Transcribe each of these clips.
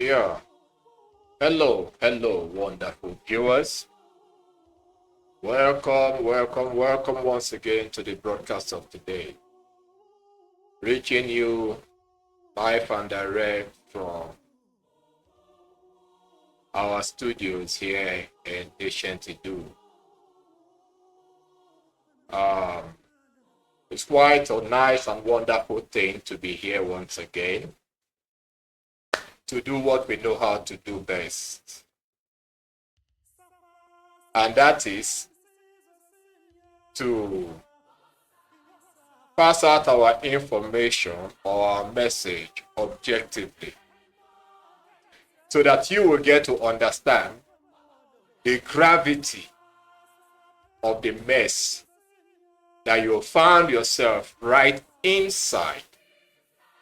Yeah. Hello, wonderful viewers. Welcome once again to the broadcast of today. Reaching you live and direct from our studios here in Ancient Idu. It's quite a nice and wonderful thing to be here once again to do what we know how to do best. And that is to pass out our information or our message objectively so that you will get to understand the gravity of the mess that you found yourself right inside.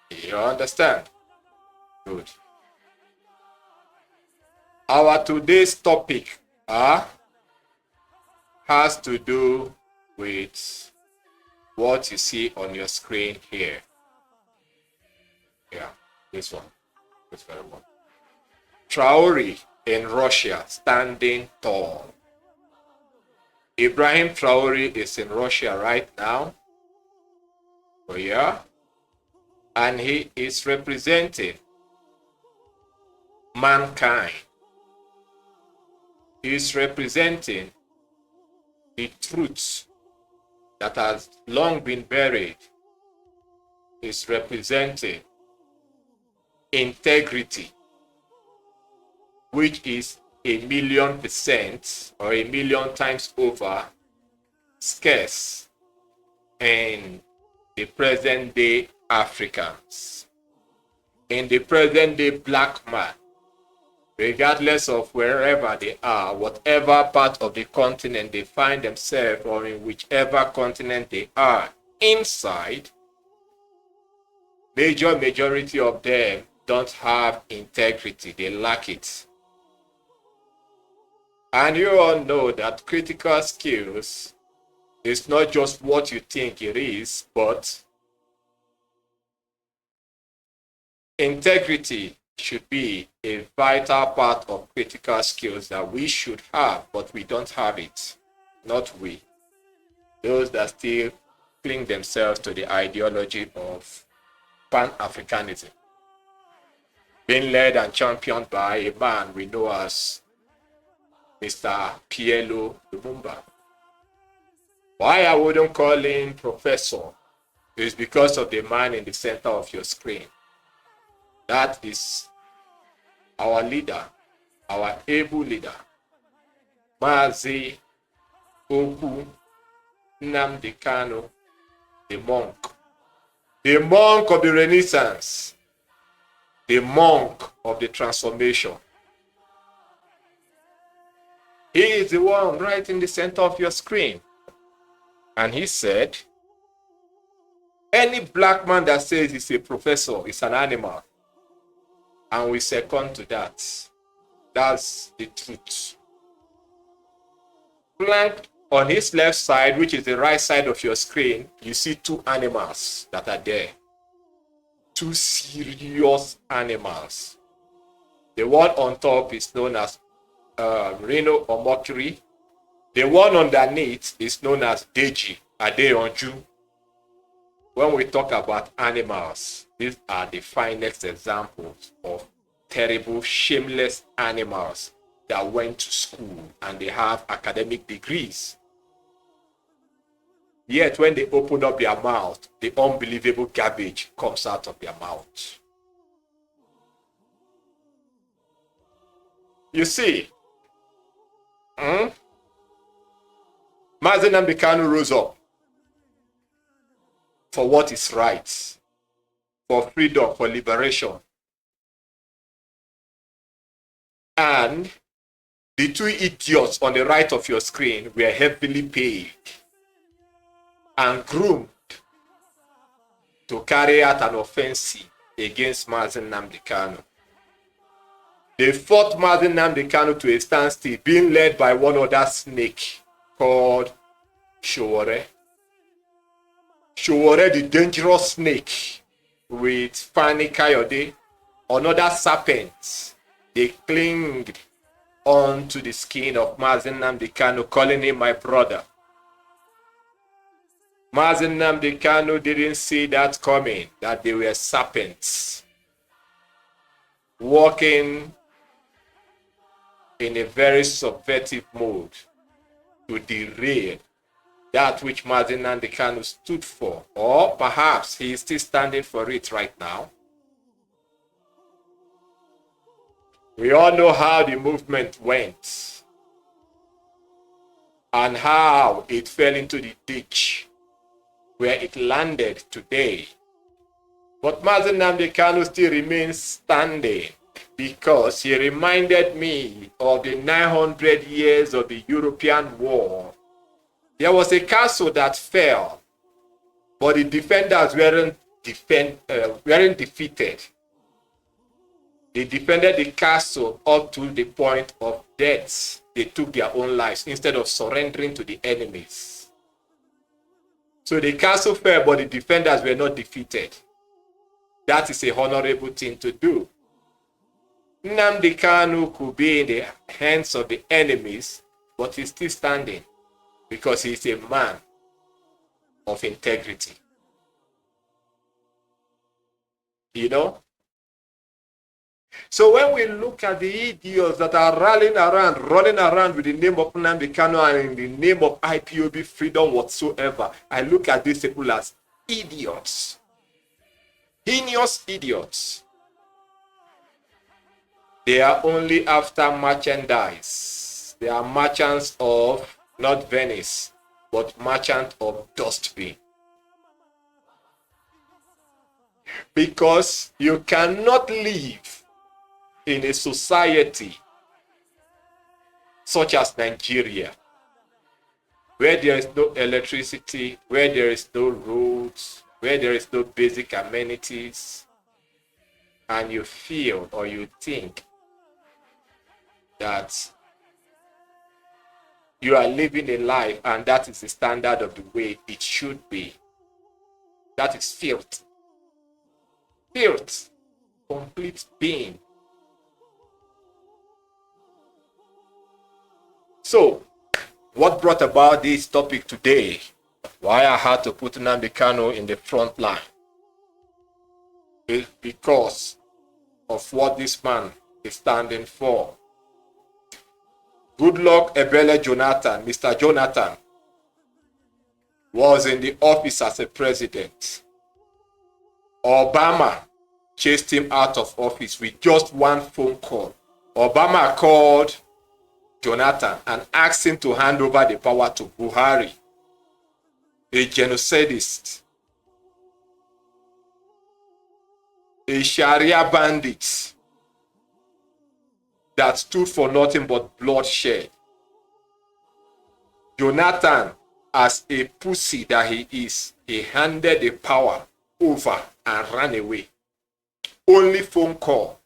You understand? Good. Our today's topic has to do with what you see on your screen here. Yeah, this one. This very one. Traore in Russia standing tall. Ibrahim Traore is in Russia right now. Oh yeah. And he is representing mankind. He is representing the truths that has long been buried. He is representing integrity, which is 1,000,000% or 1,000,000 times over scarce in the present day Africans, in the present day black man, regardless of wherever they are, whatever part of the continent they find themselves or in whichever continent they are inside, majority of them don't have integrity. They lack it. And you all know that critical skills is not just what you think it is, but integrity should be a vital part of critical skills that we should have, but we don't have it. Not we. Those that still cling themselves to the ideology of Pan-Africanism, being led and championed by a man we know as Mr. P.L.O. Lumumba. Why I wouldn't call him professor is because of the man in the center of your screen. That is our leader, our able leader, Mazi Oku Nnamdi Kanu, the monk of the Renaissance, the monk of the transformation. He is the one right in the center of your screen. And he said, any black man that says he's a professor is an animal. And we second to that. That's the truth. Flanked on his left side, which is the right side of your screen, you see two animals that are there. Two serious animals. The one on top is known as Rhino or Mercury. The one underneath is known as Deji, Adeonju. When we talk about animals, these are the finest examples of terrible, shameless animals that went to school and they have academic degrees. Yet when they open up their mouth, the unbelievable garbage comes out of their mouth. You see, Mazi Nnamdi Kanu rose up for what is right, for freedom, for liberation. And the two idiots on the right of your screen were heavily paid and groomed to carry out an offensive against Mazi Nnamdi Kanu. They fought Mazi Nnamdi Kanu to a standstill, being led by one other snake called Traore. Traore, the dangerous snake, with Fani Kayode, another serpent they clinged onto the skin of Mazi Nnamdi Kanu, calling him my brother. Mazi Nnamdi Kanu didn't see that coming, that they were serpents walking in a very subversive mode to derail that which Mazi Nnamdi Kanu stood for, or perhaps he is still standing for it right now. We all know how the movement went and how it fell into the ditch where it landed today. But Mazi Nnamdi Kanu still remains standing because he reminded me of the 900 years of the European war. There was a castle that fell, but the defenders weren't defeated. They defended the castle up to the point of death. They took their own lives instead of surrendering to the enemies. So the castle fell, but the defenders were not defeated. That is a honorable thing to do. Nnamdi Kanu could be in the hands of the enemies, but he's still standing because he's a man of integrity. You know? So when we look at the idiots that are running around with the name of Nnamdi Kanu and in the name of IPOB freedom whatsoever, I look at these people as idiots. Heinous idiots. They are only after merchandise. They are merchants of not Venice, but merchants of dustbin. Because you cannot live in a society such as Nigeria, where there is no electricity, where there is no roads, where there is no basic amenities, and you feel or you think that you are living a life and that is the standard of the way it should be. That is filth. Filth. Complete being. So, what brought about this topic today? Why I had to put Nnamdi Kanu in the front line is because of what this man is standing for. Goodluck Ebele Jonathan, Mr. Jonathan, was in the office as a president. Obama chased him out of office with just one phone call. Obama called Jonathan and asked him to hand over the power to Buhari, a genocidist, a Sharia bandit that stood for nothing but bloodshed. Jonathan, as a pussy that he is, he handed the power over and ran away. Only phone call.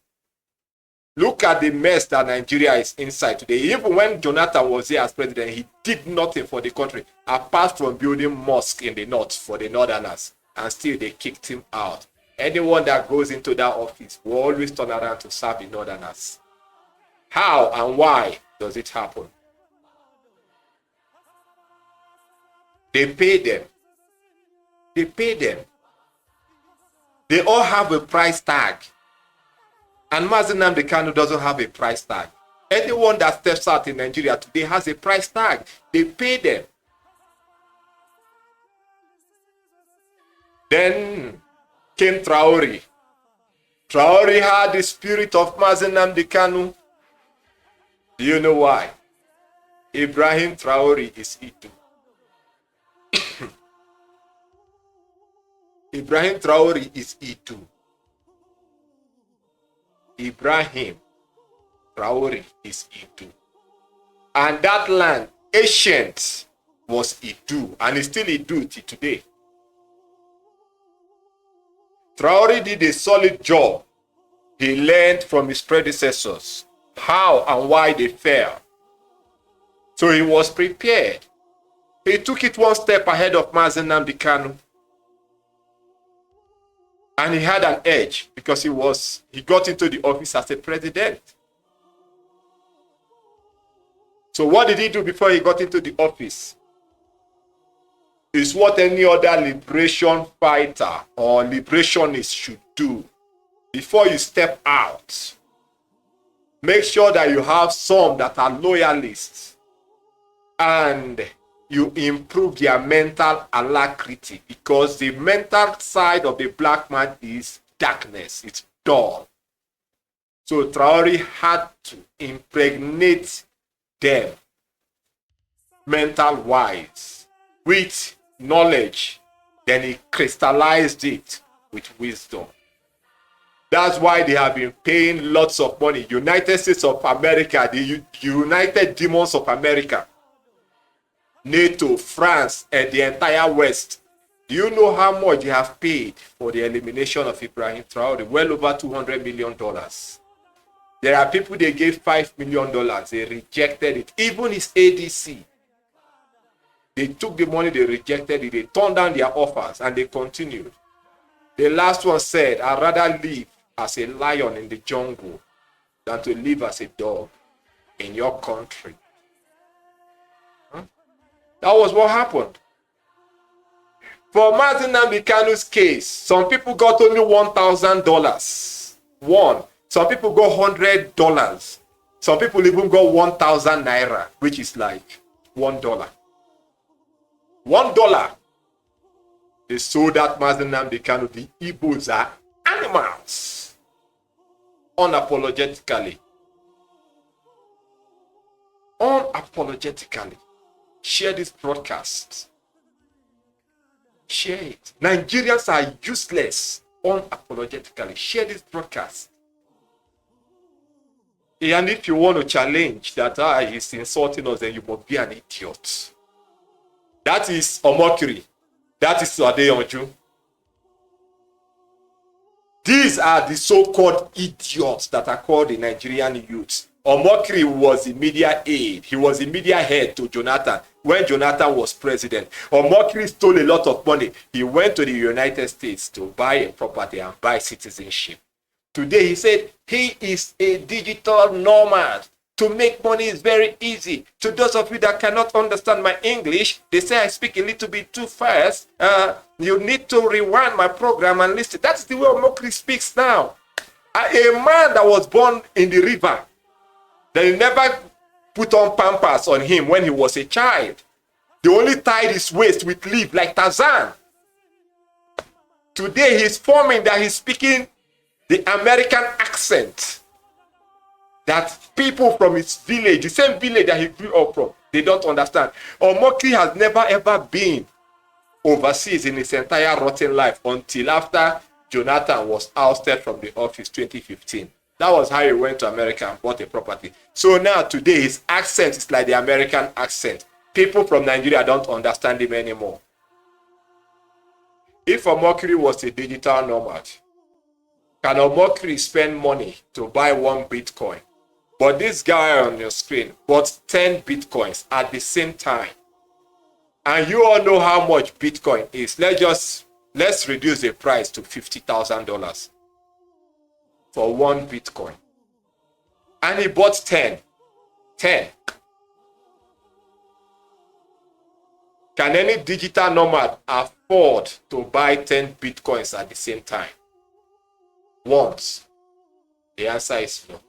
Look at the mess that Nigeria is inside today. Even when Jonathan was here as president, he did nothing for the country apart from building mosques in the north for the northerners, and still they kicked him out. Anyone that goes into that office will always turn around to serve the northerners. How and why does it happen? They pay them. They pay them. They all have a price tag. And Mazi Nnamdi Kanu doesn't have a price tag. Anyone that steps out in Nigeria today has a price tag. They pay them. Then came Traore. Traore had the spirit of Mazi Nnamdi Kanu. Do you know why? Ibrahim Traore is Itu. Ibrahim Traore is Itu. Ibrahim Traore is Itu. And that land, ancient, was Itu. And it's still Itu till today. Traore did a solid job. He learned from his predecessors how and why they fell. So he was prepared. He took it one step ahead of Mazi Nnamdi Kanu. And he had an edge because he got into the office as a president. So what did he do before he got into the office? Is what any other liberation fighter or liberationist should do. Before you step out, make sure that you have some that are loyalists and you improve their mental alacrity, because the mental side of the black man is darkness, it's dull. So Traore had to impregnate them mental wise with knowledge, then he crystallized it with wisdom. That's why they have been paying lots of money. United States of America, the United Demons of America, NATO, France, and the entire West. Do you know how much they have paid for the elimination of Ibrahim Traore? Well over $200 million. There are people they gave $5 million. They rejected it. Even his ADC. They took the money, they rejected it. They turned down their offers and they continued. The last one said, I'd rather live as a lion in the jungle than to live as a dog in your country. That was what happened. For Martin Nnamdi Kanu's case, some people got only $1,000. One. Some people got $100. Some people even got 1,000 naira, which is like $1. $1. They sold that Martin Nnamdi Kanu. The Igbos are animals. Unapologetically. Unapologetically. Share this broadcast. Share it. Nigerians are useless. Unapologetically. Share this broadcast. And if you want to challenge that he's insulting us, then you must be an idiot. That is a mockery. That is Adeyanju. These are the so-called idiots that are called the Nigerian youths. Omokri was the media aide. He was the media head to Jonathan when Jonathan was president. Omokri stole a lot of money. He went to the United States to buy a property and buy citizenship. Today he said he is a digital nomad. To make money is very easy. To those of you that cannot understand my English, they say I speak a little bit too fast. You need to rewind my program and listen. That's the way Omokri speaks now. A man that was born in the river, they never put on pampers on him when he was a child. They only tied his waist with leaf like Tarzan. Today he's forming that he's speaking the American accent that people from his village, the same village that he grew up from, they don't understand. Omokri has never ever been overseas in his entire rotten life until after Jonathan was ousted from the office 2015. That was how he went to America and bought a property. So now today his accent is like the American accent. People from Nigeria don't understand him anymore. If Omokri was a digital nomad, can Omokri spend money to buy 1 Bitcoin? But this guy on your screen bought 10 Bitcoins at the same time. And you all know how much Bitcoin is. Let's reduce the price to $50,000 for 1 Bitcoin. And he bought 10. 10. Can any digital nomad afford to buy 10 Bitcoins at the same time? Once. The answer is no.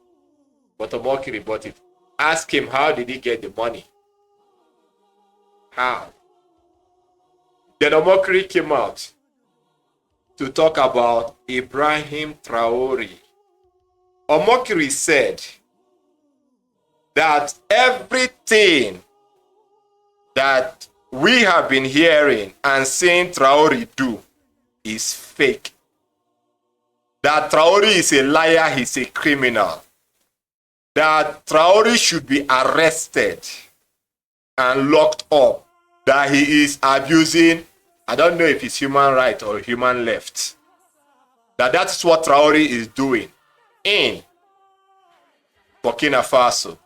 But Omokri bought it. Ask him, how did he get the money? How? Then Omokri came out to talk about Ibrahim Traore. Omokri said that everything that we have been hearing and seeing Traore do is fake. That Traore is a liar, he's a criminal. That Traore should be arrested and locked up. That he is abusing, I don't know if it's human right or human left. That's what Traore is doing in Burkina Faso.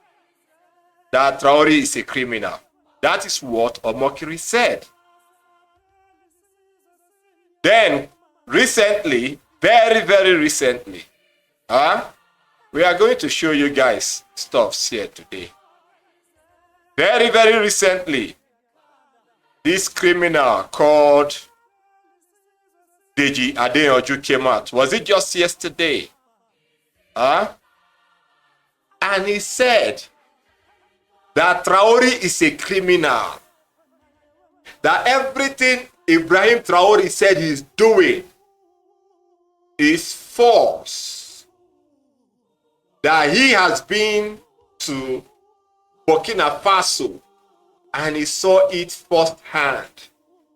That Traore is a criminal. That is what Omokri said. Then, recently, very, very recently, we are going to show you guys stuffs here today. Very, very recently, this criminal called Deji Adeyanju came out. Was it just yesterday? And he said that Traore is a criminal. That everything Ibrahim Traore said he's doing is false. That he has been to Burkina Faso and he saw it firsthand.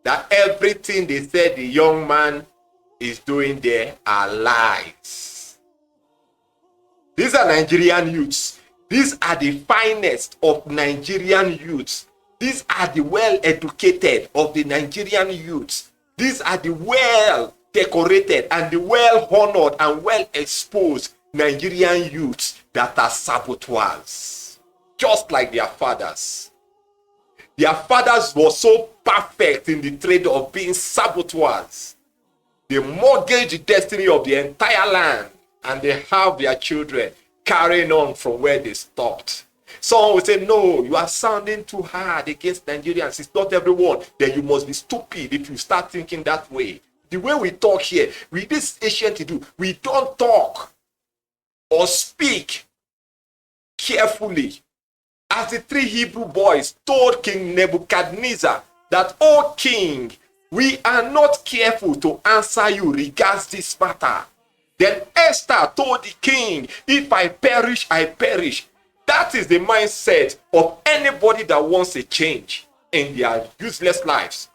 That everything they said the young man is doing there are lies. These are Nigerian youths. These are the finest of Nigerian youths. These are the well-educated of the Nigerian youths. These are the well-decorated and the well-honored and well-exposed Nigerian youths that are saboteurs, just like their fathers. Their fathers were so perfect in the trade of being saboteurs. They mortgage the destiny of the entire land and they have their children carrying on from where they stopped. Someone will say, no, you are sounding too hard against Nigerians. It's not everyone. Then you must be stupid if you start thinking that way. The way we talk here, with this ancient to do, we don't talk or speak carefully. As the three Hebrew boys told King Nebuchadnezzar that, O king, we are not careful to answer you regards this matter. Then Esther told the king, if I perish, I perish. That is the mindset of anybody that wants a change in their useless lives.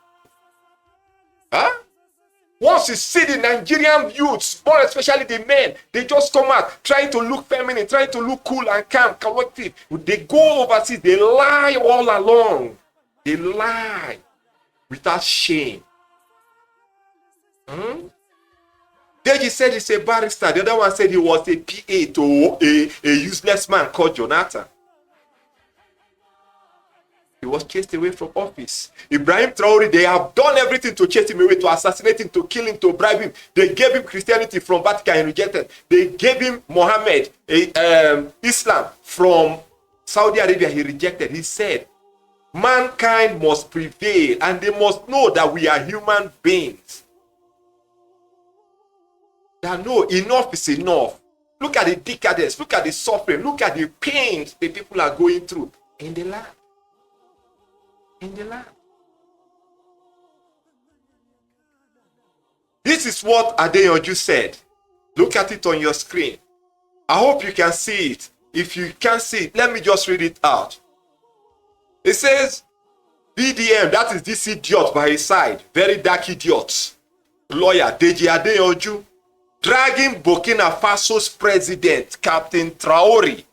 Once you see the Nigerian youths, more especially the men, they just come out trying to look feminine, trying to look cool and calm, collective. They go overseas, they lie all along. They lie without shame. Deji said he's a barrister. The other one said he was a PA to a useless man called Jonathan. He was chased away from office. Ibrahim Traore, they have done everything to chase him away, to assassinate him, to kill him, to bribe him. They gave him Christianity from Vatican and rejected. They gave him Muhammad, Islam from Saudi Arabia. He rejected. He said, mankind must prevail and they must know that we are human beings. That no, enough is enough. Look at the decadence, look at the suffering, look at the pains the people are going through in the land. In the land. This is what Adeyanju said. Look at it on your screen. I hope you can see it. If you can't see it, let me just read it out. It says, BDM, that is this idiot by his side, very dark idiot, lawyer Deji Adeyanju, dragging Burkina Faso's president, Captain Traore.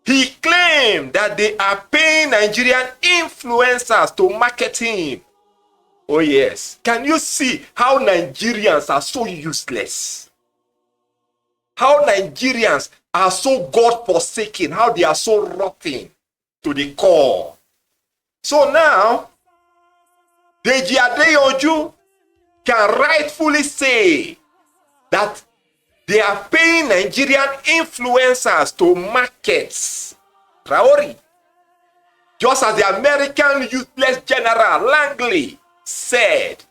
He claimed that they are paying Nigerian influencers to market him. Oh yes. Can you see how Nigerians are so useless? How Nigerians are so God-forsaken, how they are so rotten to the core. So now, Deji Adeyanju can rightfully say that they are paying Nigerian influencers to market Traore. Just as the American useless general Langley said,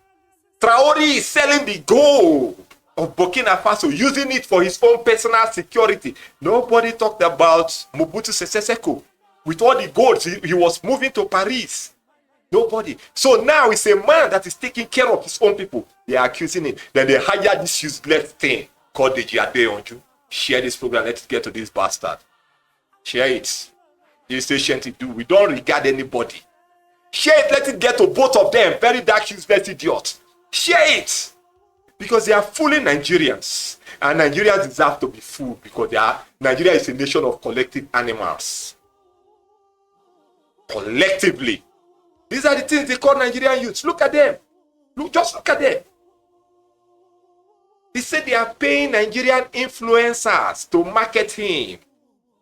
Traore is selling the gold of Burkina Faso, using it for his own personal security. Nobody talked about Mobutu Sese Seko. With all the gold, he was moving to Paris. Nobody. So now it's a man that is taking care of his own people. They are accusing him. Then they hire this useless thing called Deji Adeyanju. Share this program. Let's get to this bastard. Share it. This ancient do. We don't regard anybody. Share it. Let it get to both of them. Very dark, useless idiots. Share it. Because they are fooling Nigerians. And Nigerians deserve to be fooled because Nigeria is a nation of collective animals. Collectively. These are the things they call Nigerian youths. Look at them. Just look at them. He said they are paying Nigerian influencers to market him.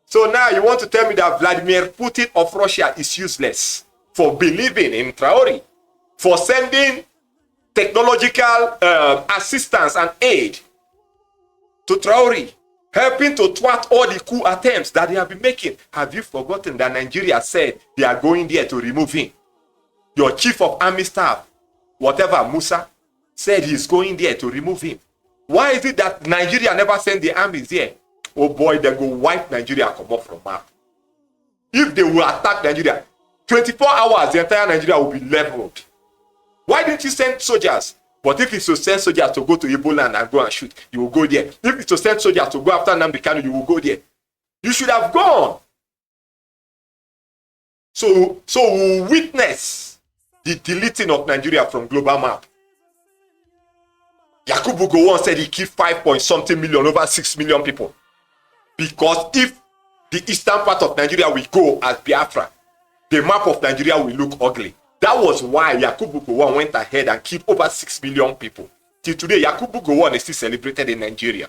So now you want to tell me that Vladimir Putin of Russia is useless for believing in Traore, for sending technological assistance and aid to Traore. helping to thwart all the coup attempts that they have been making. Have you forgotten that Nigeria said they are going there to remove him? Your chief of army staff, whatever, Musa, said he's going there to remove him. Why is it that Nigeria never sent the armies there? Oh boy, they go wipe Nigeria, come up from map. If they will attack Nigeria, 24 hours, the entire Nigeria will be leveled. Why didn't you send soldiers? But if it's to send soldiers to go to Igbo land and go and shoot, you will go there. If it's to send soldiers to go after Nnamdi Kanu, you will go there. You should have gone. So we'll witness the deleting of Nigeria from global map. Yakubu Gowon said he killed 5-point-something million, over 6 million people. Because if the eastern part of Nigeria will go as Biafra, the map of Nigeria will look ugly. That was why Yakubu Gowon went ahead and killed over 6 million people. Till today, Yakubu Gowon is still celebrated in Nigeria.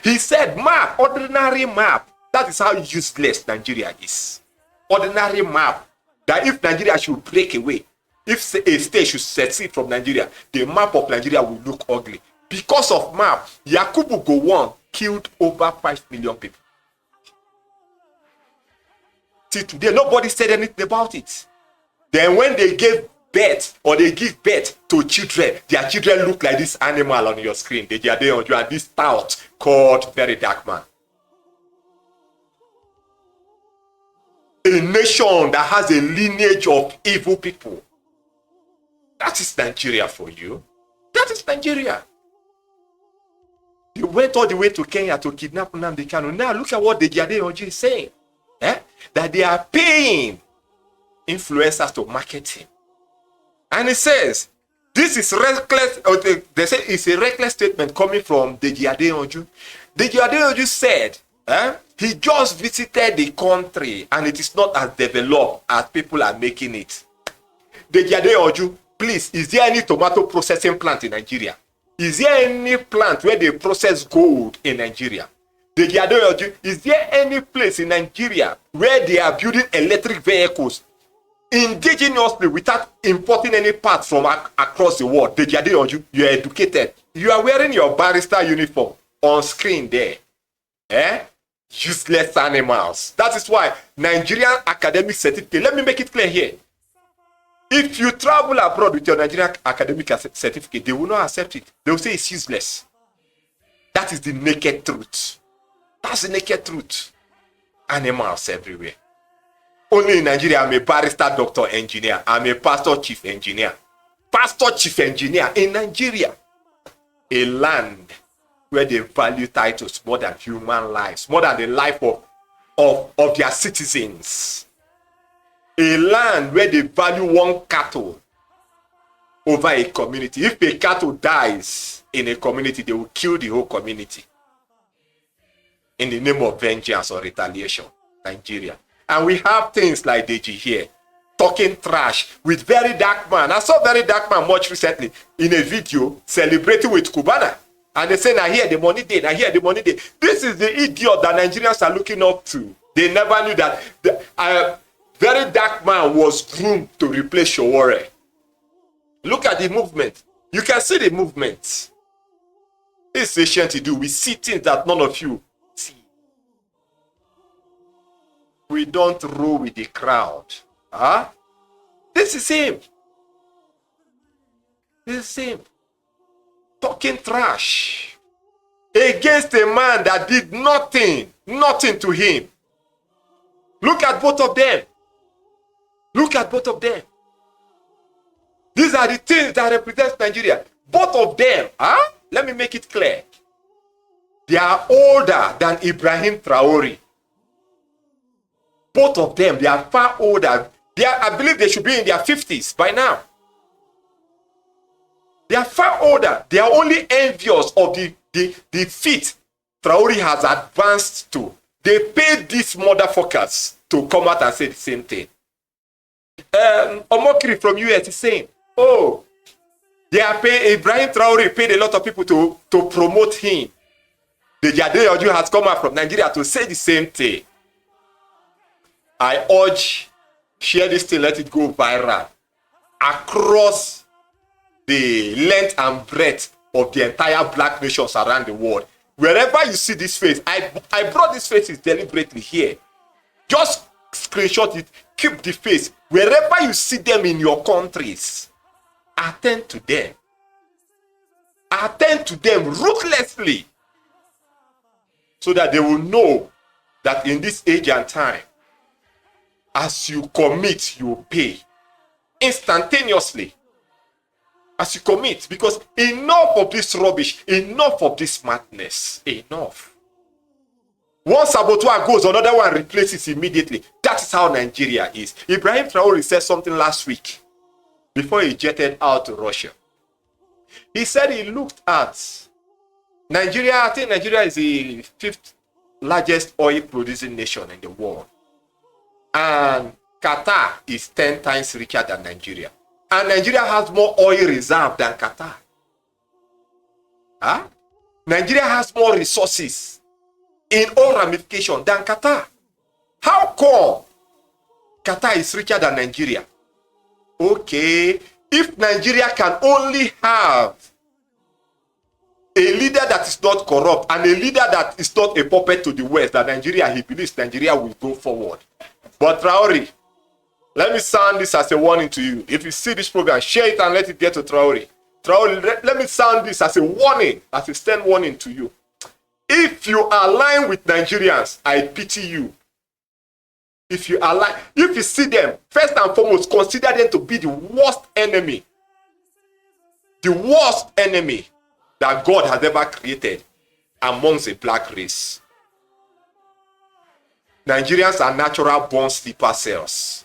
He said, map, ordinary map. That is how useless Nigeria is. Ordinary map. That if Nigeria should break away, if a state should secede from Nigeria, the map of Nigeria will look ugly. Because of map, Yakubu Gowon killed over 5 million people. Till today, nobody said anything about it. Then when they gave birth, or they give birth to children, their children look like this animal on your screen. They are there, and this tout called Very Dark Man. A nation that has a lineage of evil people. That is Nigeria for you. That is Nigeria. You went all the way to Kenya to kidnap Nnamdi Kanu. Now look at what the Oji is saying. That they are paying influencers to market him. And it says, this is reckless, or they say it's a reckless statement coming from Deji Adeyanju. Deji Adeyanju said, he just visited the country and it is not as developed as people are making it. Deji Adeyanju, please, is there any tomato processing plant in Nigeria? Is there any plant where they process gold in Nigeria? Deji Adeyanju, is there any place in Nigeria where they are building electric vehicles indigenously without importing any parts from across the world? Deji Adeyanju, you are educated. You are wearing your barrister uniform on screen there. Useless animals. That is why Nigerian academic certificate, let me make it clear here. If you travel abroad with your Nigerian academic certificate, they will not accept it. They will say it's useless. That is the naked truth. That's the naked truth. Animals everywhere. Only in Nigeria, I'm a barrister, doctor, engineer. I'm a pastor, chief engineer. Pastor, chief engineer in Nigeria. A land where they value titles more than human lives, more than the life of their citizens. A land where they value one cattle over a community. If a cattle dies in a community, they will kill the whole community in the name of vengeance or retaliation. Nigeria. And we have things like Deji here, talking trash with Very Dark Man. I saw Very Dark Man much recently in a video celebrating with Cubana. And they say, now here the money day, now here the money day. This is the idiot that Nigerians are looking up to. They never knew that Very Dark Man was groomed to replace Traore. Look at the movement. You can see the movement. It's ancient to do. We see things that none of you see. We don't roll with the crowd. This is him. This is him. Talking trash against a man that did nothing to him. Look at both of them. Look at both of them. These are the things that represent Nigeria. Both of them, let me make it clear. They are older than Ibrahim Traore. Both of them, they are far older. I believe they should be in their 50s by now. They are far older. They are only envious of the feat Traore has advanced to. They paid these motherfuckers to come out and say the same thing. Omokri from US is saying, they are paying, Ibrahim Traore paid a lot of people to promote him. The Adeyanju has come out from Nigeria to say the same thing. I urge, share this thing, let it go viral across the length and breadth of the entire black nations around the world. Wherever you see this face, I brought these faces deliberately here. Just screenshot it, keep the face. Wherever you see them in your countries, attend to them. Attend to them ruthlessly, so that they will know that in this age and time, as you commit, you pay instantaneously. As you commit, because enough of this rubbish, enough of this madness, enough. One saboteur goes, another one replaces immediately. That is how Nigeria is. Ibrahim Traore said something last week before he jetted out to Russia. He said he looked at Nigeria. I think Nigeria is the 5th largest oil producing nation in the world. And Qatar is 10 times richer than Nigeria. And Nigeria has more oil reserve than Qatar. Huh? Nigeria has more resources in all ramifications than Qatar. How come Qatar is richer than Nigeria? Okay, if Nigeria can only have a leader that is not corrupt and a leader that is not a puppet to the West, that Nigeria, he believes Nigeria will go forward. But Traore, let me sound this as a warning to you. If you see this program, share it and let it get to Traore. Traore, let me sound this as a warning, as a stern warning to you. If you align with Nigerians, I pity you. If you see them, first and foremost, consider them to be the worst enemy. The worst enemy that God has ever created amongst the black race. Nigerians are natural born sleeper cells.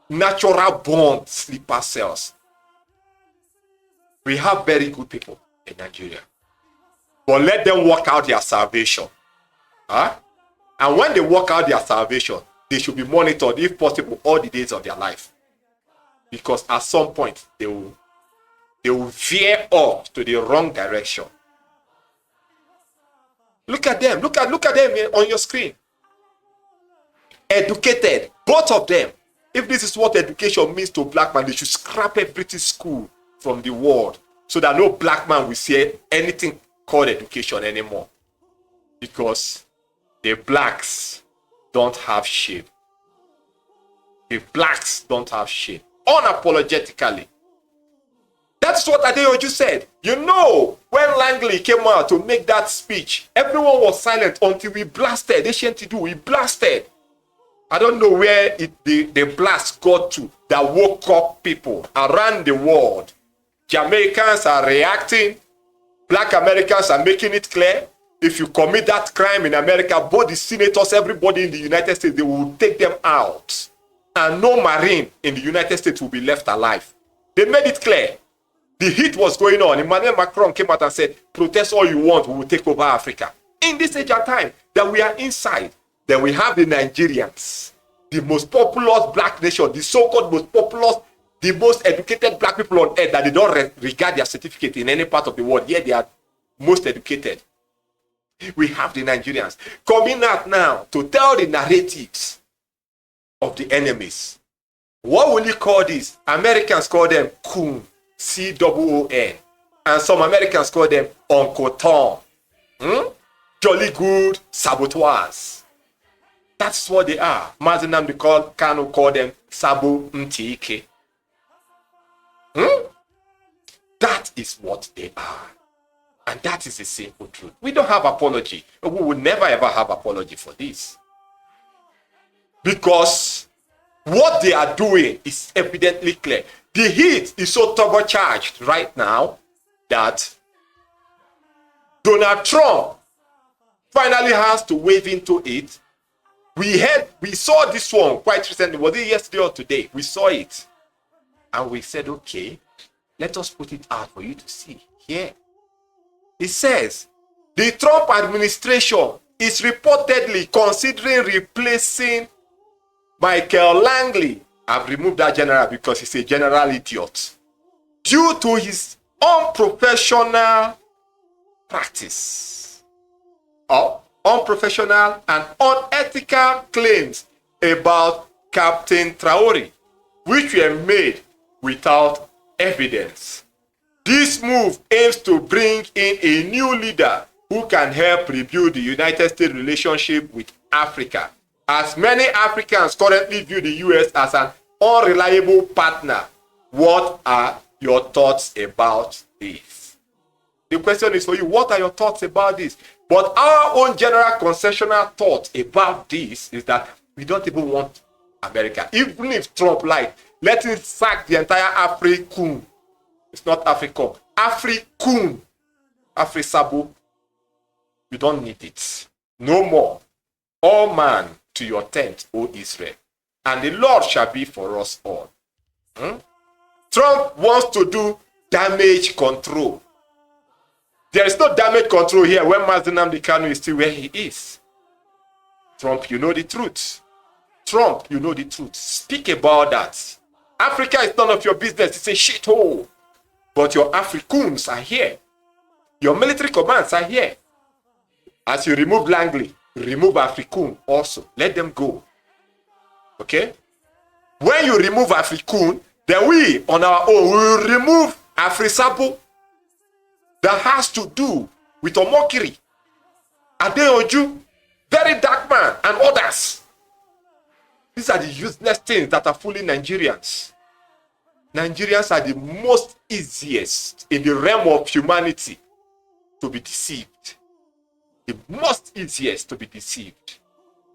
Natural born sleeper cells. We have very good people in Nigeria. But let them work out their salvation. Huh? And when they work out their salvation, they should be monitored, if possible, all the days of their life. Because at some point, they will veer off to the wrong direction. Look at them. Look at them on your screen. Educated, both of them. If this is what education means to black man, they should scrap every school from the world so that no black man will see anything called education anymore. Because the blacks don't have shame. The blacks don't have shame. Unapologetically. That's what Adeoju said. You know, when Langley came out to make that speech, everyone was silent until we blasted. We blasted. I don't know where the blast got to that woke up people around the world. Jamaicans are reacting. Black Americans are making it clear. If you commit that crime in America, both the senators, everybody in the United States, they will take them out. And no Marine in the United States will be left alive. They made it clear. The heat was going on. Emmanuel Macron came out and said, protest all you want, we will take over Africa. In this age and time that we are inside, then we have the Nigerians, the most populous black nation, the so-called most populous, the most educated black people on earth, that they don't regard their certificate in any part of the world, yet they are most educated. We have the Nigerians coming out now to tell the narratives of the enemies. What will you call this? Americans call them coon, C-O-O-N. And some Americans call them Uncle Tom. Jolly good saboteurs. That's what they are. Mazinam Kanu call them Sabu Mtike. That is what they are. And that is the simple truth. We don't have apology. We will never ever have apology for this. Because what they are doing is evidently clear. The heat is so turbocharged right now that Donald Trump finally has to wave into it. We saw this one quite recently. Was it yesterday or today? We saw it. And we said, okay, let us put it out for you to see. Here. It says, the Trump administration is reportedly considering replacing Michael Langley. I've removed that general because he's a general idiot. Due to his unprofessional practice. Unprofessional and unethical claims about Captain Traore, which were made without evidence. This move aims to bring in a new leader who can help rebuild the United States relationship with Africa, as many Africans currently view the US as an unreliable partner. What are your thoughts about this? The question is for you. What are your thoughts about this? But our own general concessional thought about this is that we don't even want America. Even if Trump let him sack the entire African. It's not Africa. African. Afrisabo. You don't need it. No more. All man to your tent, O Israel, and the Lord shall be for us all. Trump wants to do damage control. There is no damage control here when Mazi Nnamdi Kanu is still where he is. Trump, you know the truth. Trump, you know the truth. Speak about that. Africa is none of your business. It's a shithole. But your Africans are here. Your military commands are here. As you remove Langley, remove African also. Let them go. Okay? When you remove African, then we, on our own, will remove Afrisabo. That has to do with Omokiri, Adeoju, very dark man, and others. These are the useless things that are fooling Nigerians. Nigerians are the most easiest in the realm of humanity to be deceived. The most easiest to be deceived.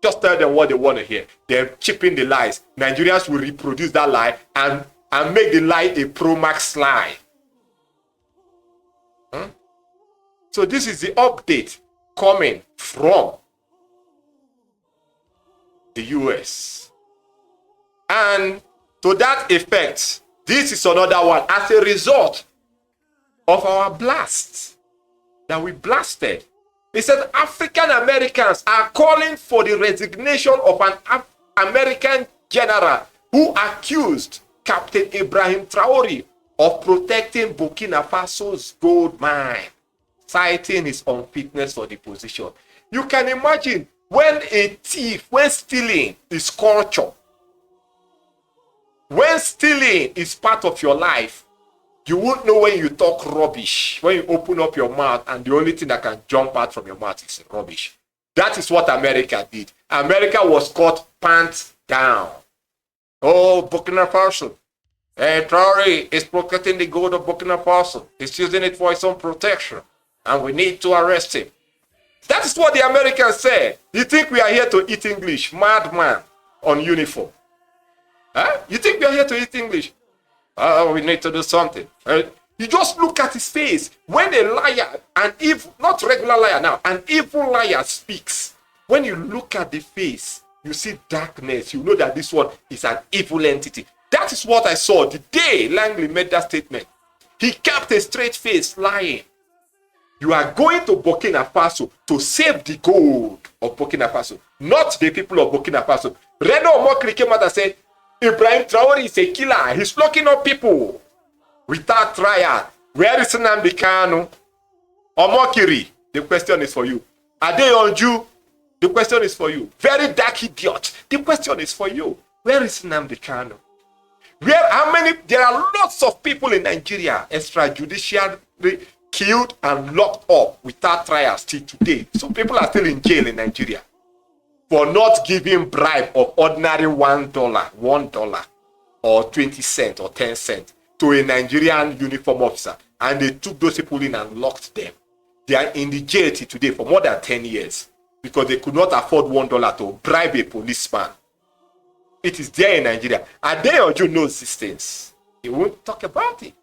Just tell them what they want to hear. They're chipping the lies. Nigerians will reproduce that lie and make the lie a Pro-Max lie. So this is the update coming from the US. And to that effect, this is another one as a result of our blast that we blasted. He said African Americans are calling for the resignation of an American general who accused Captain Ibrahim Traore of protecting Burkina Faso's gold mine, citing his unfitness for the position. You can imagine when a thief, when stealing is culture, when stealing is part of your life, you won't know when you talk rubbish, when you open up your mouth and the only thing that can jump out from your mouth is rubbish. That is what America did. America was caught pants down. Oh, Burkina Faso. Traore is protecting the gold of Burkina Faso. He's using it for his own protection. And we need to arrest him. That is what the Americans said. You think we are here to eat English? Madman on uniform. Huh? You think we are here to eat English? We need to do something. You just look at his face. When a liar, an evil, not regular liar now, an evil liar speaks, when you look at the face, you see darkness. You know that this one is an evil entity. That is what I saw the day Langley made that statement. He kept a straight face lying. You are going to Burkina Faso to save the gold of Burkina Faso, not the people of Burkina Faso. Reno Omokri came out and said, Ibrahim Traore is a killer. He's locking up people without trial. Where is Nnamdi Kanu? Omokiri, the question is for you. Adeoju, the question is for you. Very dark idiot, the question is for you. Where is Nnamdi Kanu? How many? There are lots of people in Nigeria extrajudicially killed and locked up without trial still today. Some people are still in jail in Nigeria for not giving bribe of ordinary $1 or 20 cents or 10 cents to a Nigerian uniform officer, and they took those people in and locked them. They are in the jail today for more than 10 years because they could not afford $1 to bribe a policeman. It is there in Nigeria. Adeoju knows these things. He won't talk about it.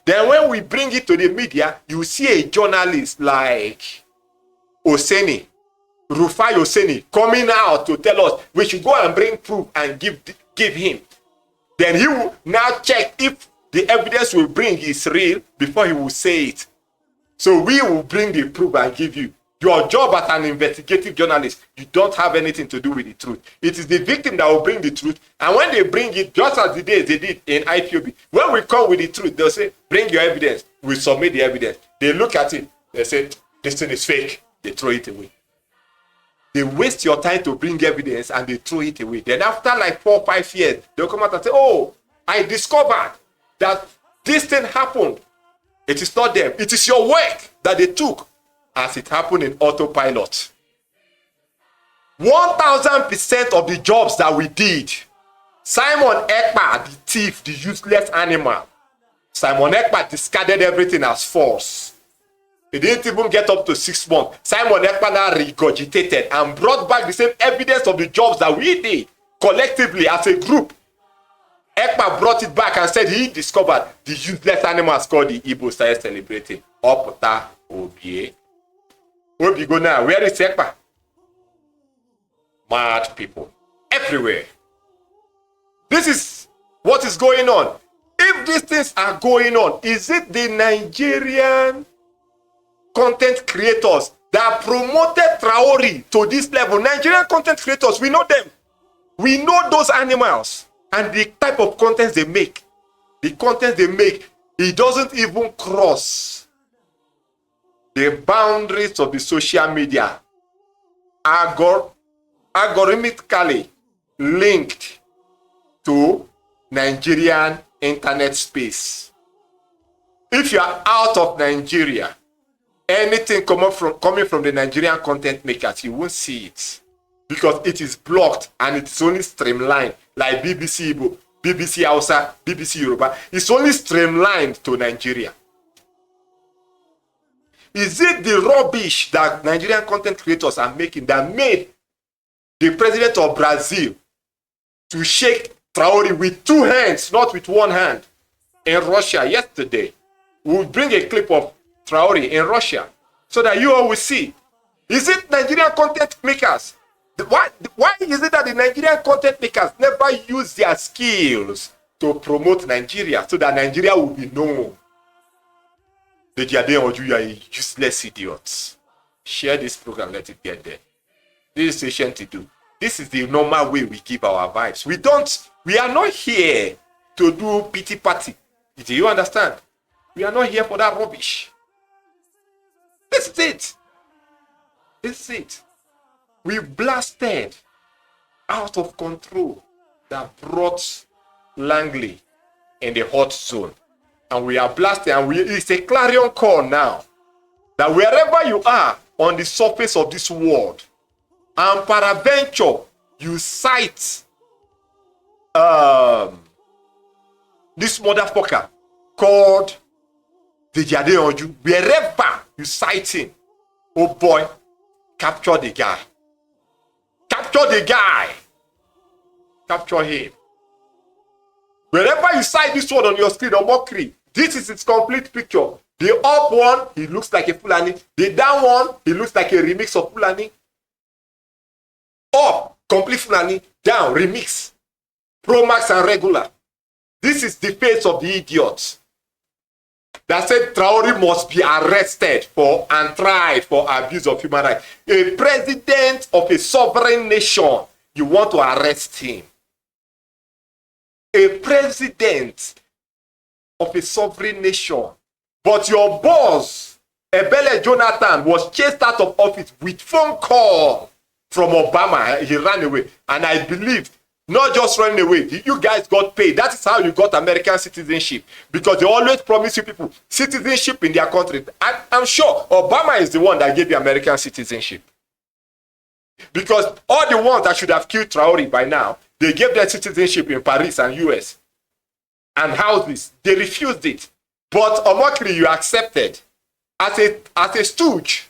Then when we bring it to the media, you see a journalist like Rufai Oseni coming out to tell us we should go and bring proof and give him. Then he will now check if the evidence we bring is real before he will say it. So we will bring the proof and give you. Your job as an investigative journalist, you don't have anything to do with the truth. It is the victim that will bring the truth. And when they bring it, just as the days they did in IPOB, when we come with the truth, they'll say, bring your evidence. We submit the evidence. They look at it. They say, this thing is fake. They throw it away. They waste your time to bring evidence and they throw it away. Then after like 4 or 5 years, they'll come out and say, oh, I discovered that this thing happened. It is not them. It is your work that they took as it happened in autopilot. 1000% of the jobs that we did, Simon Ekpa, the thief, the useless animal, Simon Ekpa discarded everything as false. He didn't even get up to 6 months. Simon Ekpa now regurgitated and brought back the same evidence of the jobs that we did collectively as a group. Ekpa brought it back and said he discovered the useless animals called the Igbo started celebrating. Opota Obie. Where we go now? Where is Ekpa? Mad people everywhere. This is what is going on. If these things are going on, is it the Nigerian content creators that promoted Traore to this level? Nigerian content creators, we know them. We know those animals and the type of content they make. The content they make, it doesn't even cross the boundaries of the social media. Algorithmically linked to Nigerian internet space. If you are out of Nigeria, anything coming from the Nigerian content makers, you won't see it because it is blocked and it's only streamlined like BBC Igbo, BBC Hausa, BBC Yoruba. It's only streamlined to Nigeria. Is it the rubbish that Nigerian content creators are making that made the president of Brazil to shake Traore with 2 hands, not with 1 hand, in Russia yesterday? We'll bring a clip of Traore in Russia so that you all will see. Is it Nigerian content makers? Why is it that the Nigerian content makers never use their skills to promote Nigeria so that Nigeria will be known? The Jade Oju, you are useless idiots. Share this program, let it get there. This is Asian to do. This is the normal way we give our vibes. We are not here to do pity party. Do you understand? We are not here for that rubbish. This is it. This is it. We blasted out of control that brought Langley in the hot zone. And we are blasting, and it's a clarion call now that wherever you are on the surface of this world, and peradventure you cite this motherfucker called the Jade Oju, wherever you cite him, oh boy, capture the guy. Capture the guy. Capture him. Wherever you cite this word on your screen or mockery, this is its complete picture. The up one, he looks like a Fulani. The down one, he looks like a remix of Fulani. Up, complete Fulani. Down, remix. Pro Max and regular. This is the face of the idiots that said Traore must be arrested for and tried for abuse of human rights. A president of a sovereign nation, you want to arrest him. A president of a sovereign nation. But your boss, Ebele Jonathan, was chased out of office with phone call from Obama. He ran away. And I believe, not just running away, you guys got paid. That is how you got American citizenship. Because they always promise you people citizenship in their country. I'm sure Obama is the one that gave you American citizenship. Because all the ones that should have killed Traore by now, they gave their citizenship in Paris and US. And houses. They refused it. But Omokri, you accepted as a stooge,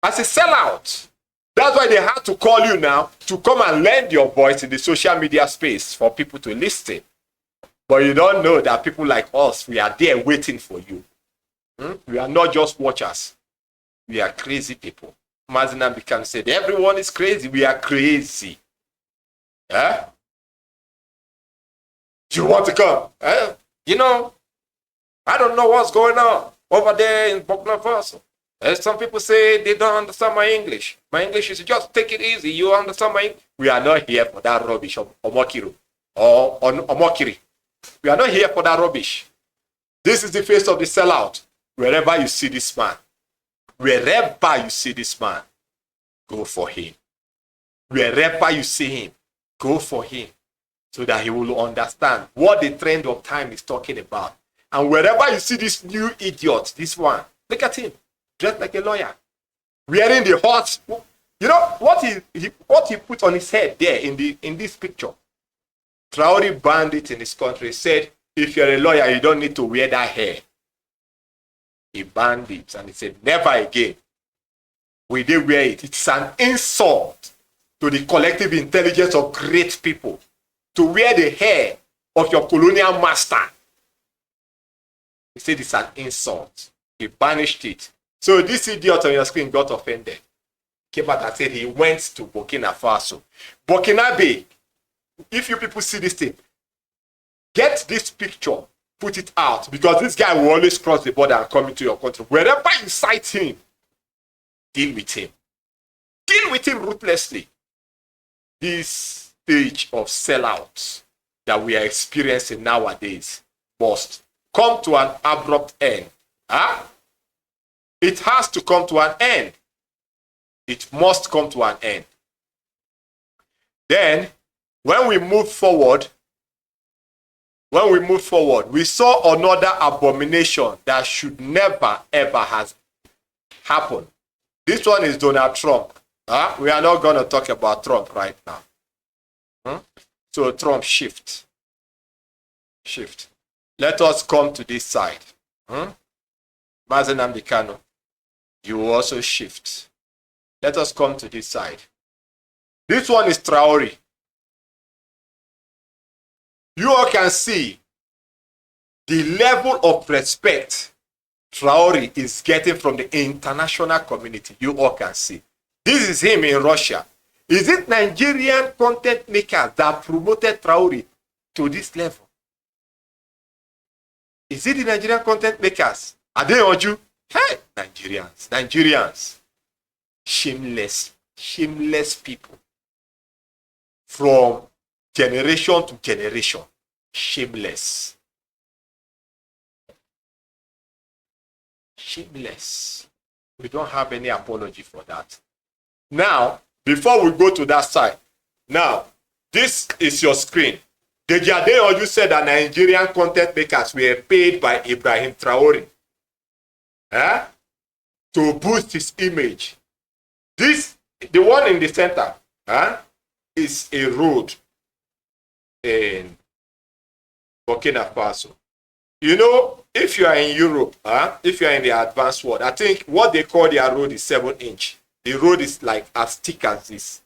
as a sellout. That's why they had to call you now to come and lend your voice in the social media space for people to listen. But you don't know that people like us, we are there waiting for you. We are not just watchers. We are crazy people. Mazina Bikan said, everyone is crazy. We are crazy. Yeah? Do you want to come? You know, I don't know what's going on over there in Burkina Faso. Some people say they don't understand my English. My English is just take it easy. You understand my English? We are not here for that rubbish of Omokiri or Omokiri. We are not here for that rubbish. This is the face of the sellout. Wherever you see this man, wherever you see this man, go for him. Wherever you see him, go for him so that he will understand what the trend of time is talking about. And wherever you see this new idiot, this one, look at him, dressed like a lawyer. wearing the hot. You know what he put on his head there in this picture. Traore banned it in his country. He said, if you're a lawyer, you don't need to wear that hair. He banned it, and he said, never again will they wear it. It's an insult to the collective intelligence of great people to wear the hair of your colonial master. He said it's an insult. He banished it. So this idiot on your screen got offended. Came out and said he went to Burkina Faso. Burkinabe, if you people see this thing, get this picture, put it out, because this guy will always cross the border and come into your country. Wherever you sight him, deal with him. Deal with him ruthlessly. This stage of sellouts that we are experiencing nowadays must come to an abrupt end. Huh? It has to come to an end. It must come to an end. Then, when we move forward, we saw another abomination that should never, ever has happened. This one is Donald Trump. We are not going to talk about Trump right now. So Trump, shift. Let us come to this side. Mazen Ambikano, you also shift. Let us come to this side. This one is Traore. You all can see the level of respect Traore is getting from the international community. You all can see. This is him in Russia. Is it Nigerian content makers that promoted Traore to this level? Is it the Nigerian content makers? Are they on you? Hey, Nigerians. Shameless people. From generation to generation. Shameless. We don't have any apology for that. Now, before we go to that side, now, this is your screen. Deji Adeyanju said that Nigerian content makers were paid by Ibrahim Traore to boost his image. This, the one in the center, is a road in Burkina Faso. You know, if you are in Europe, if you are in the advanced world, I think what they call their road is 7-inch. The road is like as thick as this.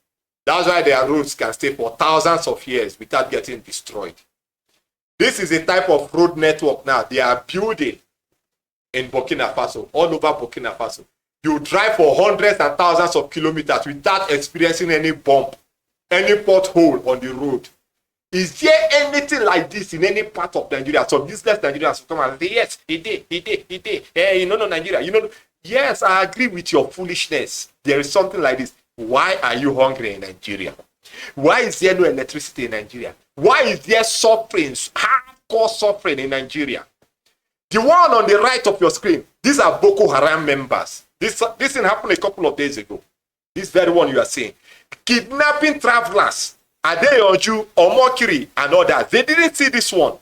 That's why their roads can stay for thousands of years without getting destroyed. This is a type of road network now they are building in Burkina Faso, all over Burkina Faso. You drive for hundreds and thousands of kilometers without experiencing any bump, any pothole on the road. Is there anything like this in any part of Nigeria? Some useless Nigerians will come and say, yes, he did. Hey, you know, Nigeria, you know. Yes, I agree with your foolishness. There is something like this. Why are you hungry in Nigeria? Why is there no electricity in Nigeria? Why is there suffering, hardcore suffering in Nigeria? The one on the right of your screen, these are Boko Haram members. This thing happened a couple of days ago. This very one you are seeing. Kidnapping travelers. Adeyanju, Omokiri, and others. They didn't see this one.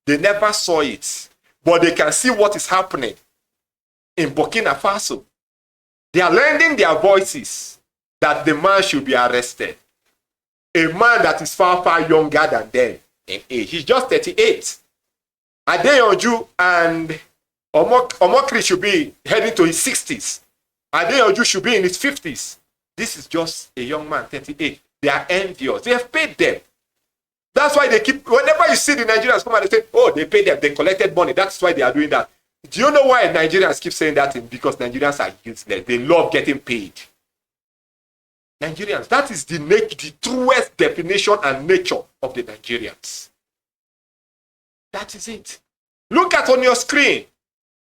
They never saw it. But they can see what is happening in Burkina Faso. They are lending their voices that the man should be arrested. A man that is far, far younger than them in age. He's just 38. Adeyanju and Omokri should be heading to his 60s. Adeyanju should be in his 50s. This is just a young man, 38. They are envious. They have paid them. That's why they keep, whenever you see the Nigerians come and they say, oh, they paid them, they collected money. That's why they are doing that. Do you know why Nigerians keep saying that? Because Nigerians are useless. They love getting paid. Nigerians, that is the truest definition and nature of the Nigerians. That is it. Look at on your screen.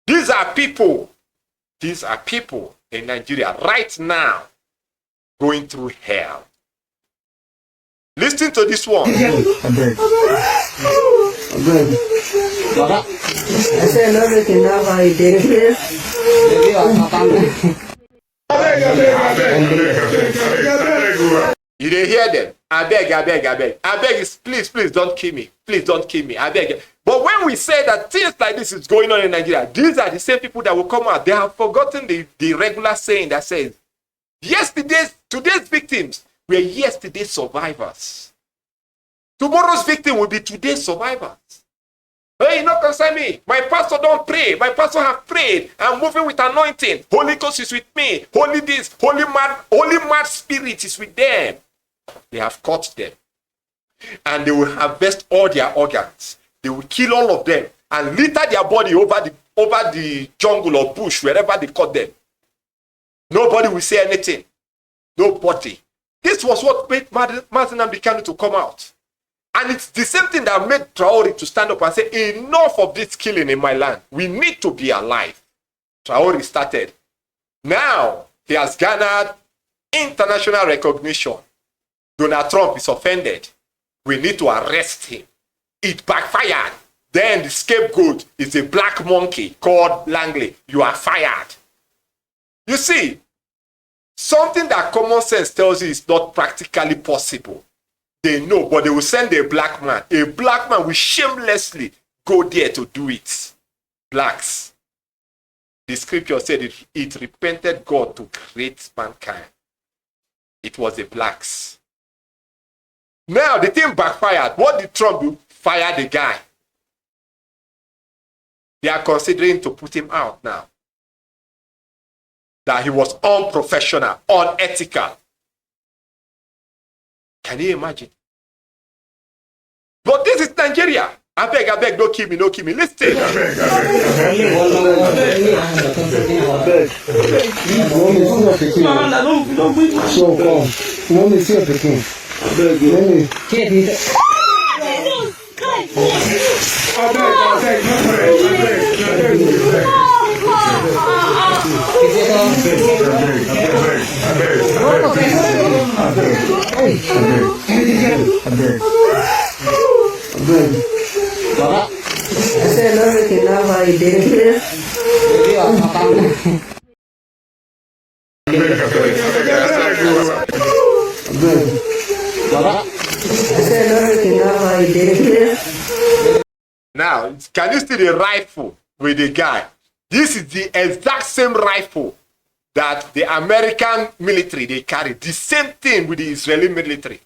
These are people in Nigeria right now going through hell. Listen to this one. You didn't hear them. I beg is please don't kill me. Please don't kill me. I beg. But when we say that things like this is going on in Nigeria, these are the same people that will come out. They have forgotten the regular saying that says, Today's victims were yesterday's survivors. Tomorrow's victim will be today's survivors. Hey, not concern me. My pastor don't pray. My pastor have prayed. I'm moving with anointing. Holy Ghost is with me. Holy this, holy mad spirit is with them. They have caught them. And they will harvest all their organs. They will kill all of them and litter their body over the jungle or bush, wherever they caught them. Nobody will say anything. Nobody. This was what made Martin Nnamdi Kanu to come out. And it's the same thing that made Traore to stand up and say, enough of this killing in my land. We need to be alive. Traore started. Now, he has garnered international recognition. Donald Trump is offended. We need to arrest him. It backfired. Then the scapegoat is a black monkey called Langley. You are fired. You see, something that common sense tells you is not practically possible. They know, but they will send a black man. A black man will shamelessly go there to do it. Blacks. The scripture said it repented God to create mankind. It was the blacks. Now the thing backfired. What did Trump do? Fire the guy. They are considering to put him out now. That he was unprofessional, unethical. Can you imagine? But this is Nigeria. I beg, don't kill me, don't kill me. Listen. Now, can you see the rifle with the guy? This is the exact same rifle that the American military, they carry. The same thing with the Israeli military.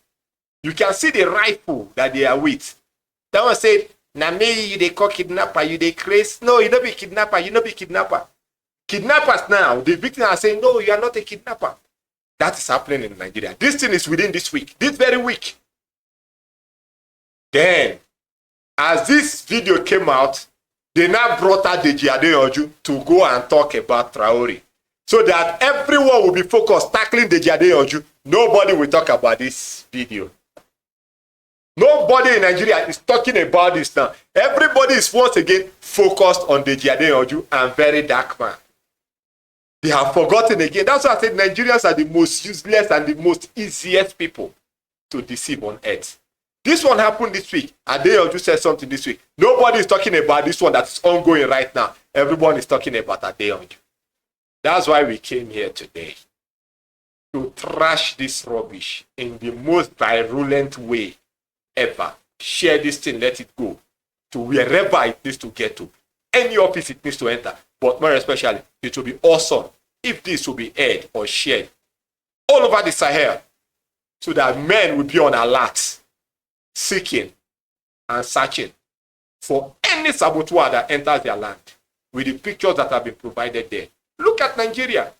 You can see the rifle that they are with. That one said, "Na me, you they call kidnapper, you they crazy." No, you don't be kidnapper, you don't be kidnapper. Kidnappers now, the victims are saying, "No, you are not a kidnapper." That is happening in Nigeria. This thing is within this week, this very week. Then, as this video came out, they now brought out Deji Adeyanju to go and talk about Traore. So that everyone will be focused tackling Deji Adeyanju. Nobody will talk about this video. Nobody in Nigeria is talking about this now. Everybody is once again focused on Deji Adeyanju and Very Dark Man. They have forgotten again. That's why I said Nigerians are the most useless and the most easiest people to deceive on earth. This one happened this week. Adeyanju said something this week. Nobody is talking about this one that's ongoing right now. Everyone is talking about Adeyanju. That's why we came here today. To trash this rubbish in the most virulent way ever. Share this thing, let it go to wherever it needs to get to. Any office it needs to enter. But more especially, it will be awesome if this will be aired or shared all over the Sahel so that men will be on alert, seeking and searching for any saboteur that enters their land with the pictures that have been provided there. Look at Nigeria.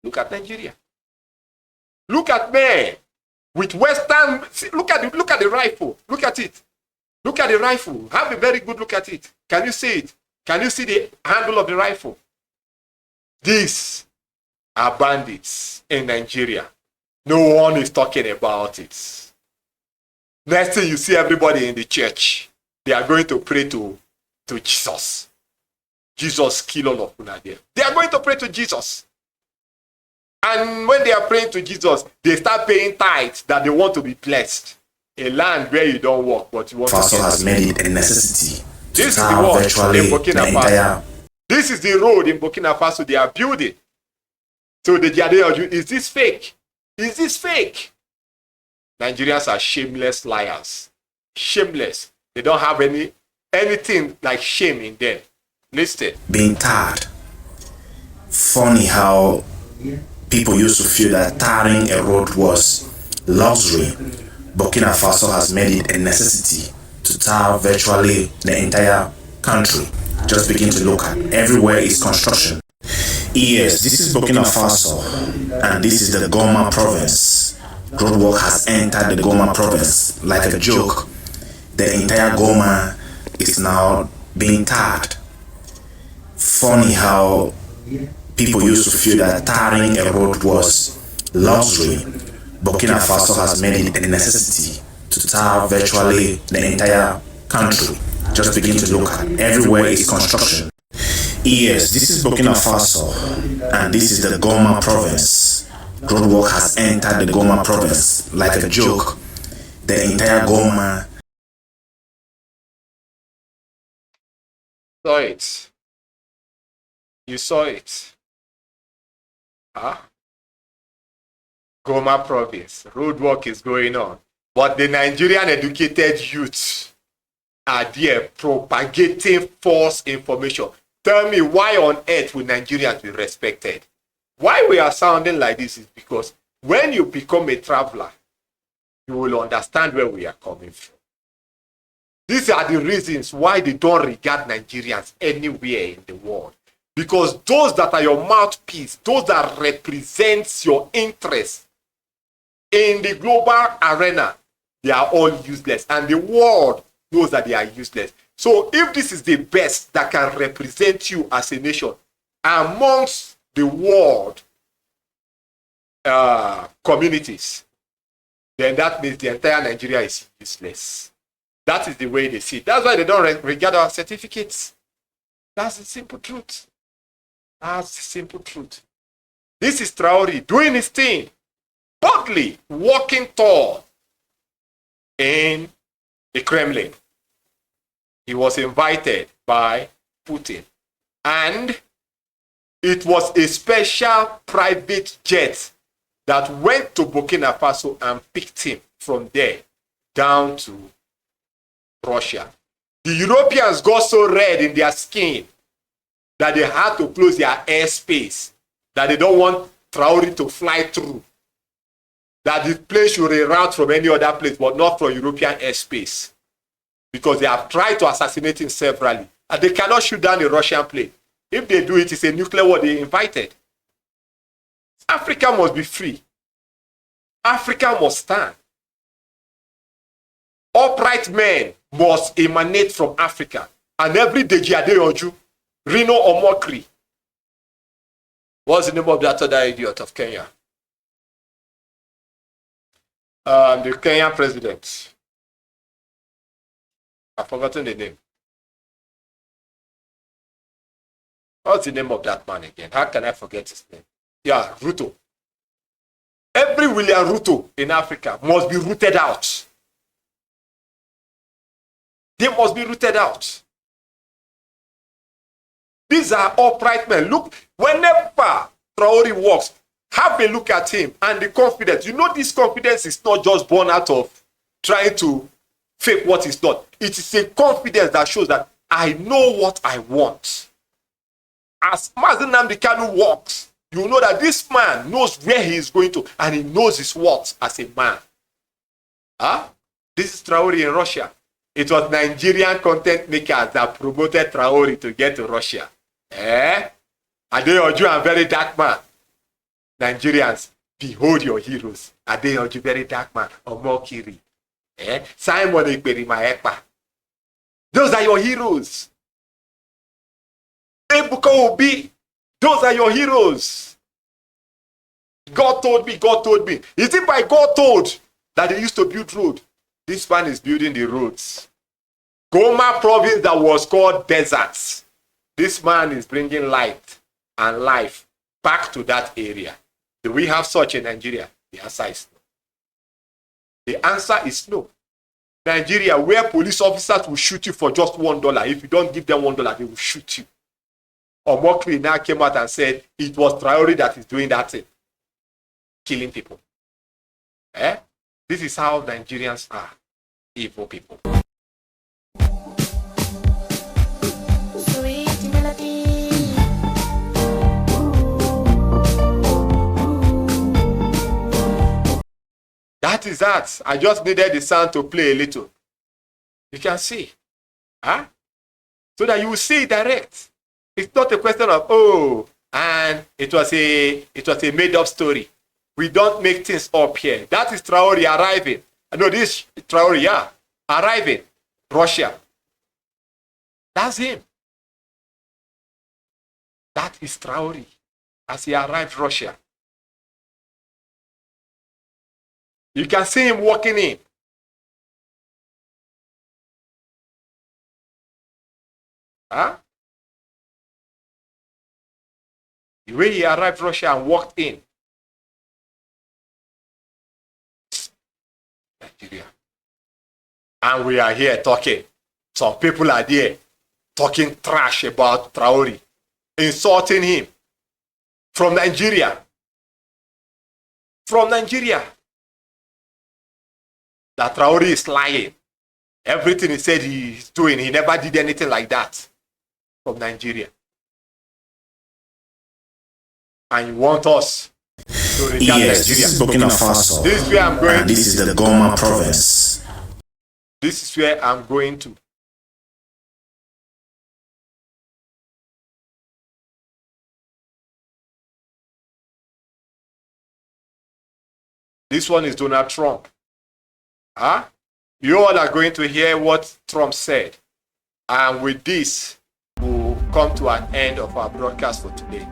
Look at Nigeria. Look at men with Western. Look at the rifle. Look at it. Look at the rifle. Have a very good look at it. Can you see it? Can you see the handle of the rifle? These are bandits in Nigeria. No one is talking about it. Next thing you see everybody in the church, they are going to pray to Jesus. Jesus kill all of una there. They are going to pray to Jesus. And when they are praying to Jesus, they start paying tithes that they want to be blessed. A land where you don't work, but you want to get has made it a necessity. This is the one in Burkina Faso. This is the road in Burkina Faso they are building. So the Adeyanju, is this fake? Is this fake? Nigerians are shameless liars. Shameless. They don't have anything like shame in them. Listen. Being tired. Funny how People used to feel that tarring a road was luxury. Burkina Faso has made it a necessity to tar virtually the entire country. Just begin to look at everywhere is construction. Yes, this is Burkina Faso, and this is the Goma province. Roadwork has entered the Goma province like a joke. The entire Goma is now being tarred. Funny how people used to feel that tarring a road was luxury. Burkina Faso has made it a necessity to tar virtually the entire country. Just begin to look at everywhere is construction. Yes, this is Burkina Faso, and this is the Goma province. Roadwork has entered the Goma province like a joke. The entire Goma. Saw it. You saw it. Huh? Goma province. Roadwork is going on. But the Nigerian educated youth are there propagating false information. Tell me, why on earth will Nigerians be respected? Why we are sounding like this is because when you become a traveler, you will understand where we are coming from. These are the reasons why they don't regard Nigerians anywhere in the world. Because those that are your mouthpiece, those that represent your interests in the global arena, they are all useless. And the world knows that they are useless. So if this is the best that can represent you as a nation amongst the world communities, then that means the entire Nigeria is useless. That is the way they see it. That's why they don't regard our certificates. That's the simple truth. That's the simple truth. This is Traore doing his thing, boldly walking tall in the Kremlin. He was invited by Putin, and it was a special private jet that went to Burkina Faso and picked him from there down to Russia. The Europeans got so red in their skin that they had to close their airspace, that they don't want Traore to fly through, that the plane should reroute from any other place, but not from European airspace, because they have tried to assassinate him severally, and they cannot shoot down a Russian plane. If they do it, it's a nuclear war they invited. Africa must be free. Africa must stand. Upright men must emanate from Africa. And every Deji Adeyanju, Rino Omokri. What's the name of that other idiot of Kenya? The Kenyan president. I've forgotten the name. What's the name of that man again? How can I forget his name? Yeah, Ruto. Every William Ruto in Africa must be rooted out. They must be rooted out. These are upright men. Look, whenever Traore walks, have a look at him and the confidence. You know, this confidence is not just born out of trying to fake what is not. It is a confidence that shows that I know what I want. As Mazi Nnamdi Kanu walks, you know that this man knows where he is going to, and he knows his worth as a man. Huh? This is Traore in Russia. It was Nigerian content makers that promoted Traore to get to Russia. Adeyanju and very dark man. Nigerians, behold your heroes. Adeyanju, very dark man. Omokiri. Simon Ekperima. Those are your heroes. Ebuka Obi, those are your heroes. God told me, God told me. Is it by God told that they used to build road? This man is building the roads. Goma province that was called deserts. This man is bringing light and life back to that area. Do we have such in Nigeria? The answer is no. The answer is no. Nigeria, where police officers will shoot you for just $1. If you don't give them $1, they will shoot you. Omokri now came out and said it was Traore that is doing that thing. Killing people. This is how Nigerians are. Evil people. is that? I just needed the sound to play a little. You can see. Huh? So that you will see it direct. It's not a question of, oh, and it was a made-up story. We don't make things up here. That is Traore arriving. I know this Traore, yeah, arriving. Russia. That's him. That is Traore as he arrived Russia. You can see him walking in. Huh? The way he arrived Russia and walked in. Nigeria. And we are here talking. Some people are there talking trash about Traore, insulting him. From Nigeria. From Nigeria. That Traore is lying. Everything he said he's doing, he never did anything like that. From Nigeria. And you want us to regard Yes, Nigeria. this is Burkina Faso. This is where I'm going. And this is the Goma province. This is where I'm going to. This one is Donald Trump. Huh? You all are going to hear what Trump said. And with this, we'll come to an end of our broadcast for today.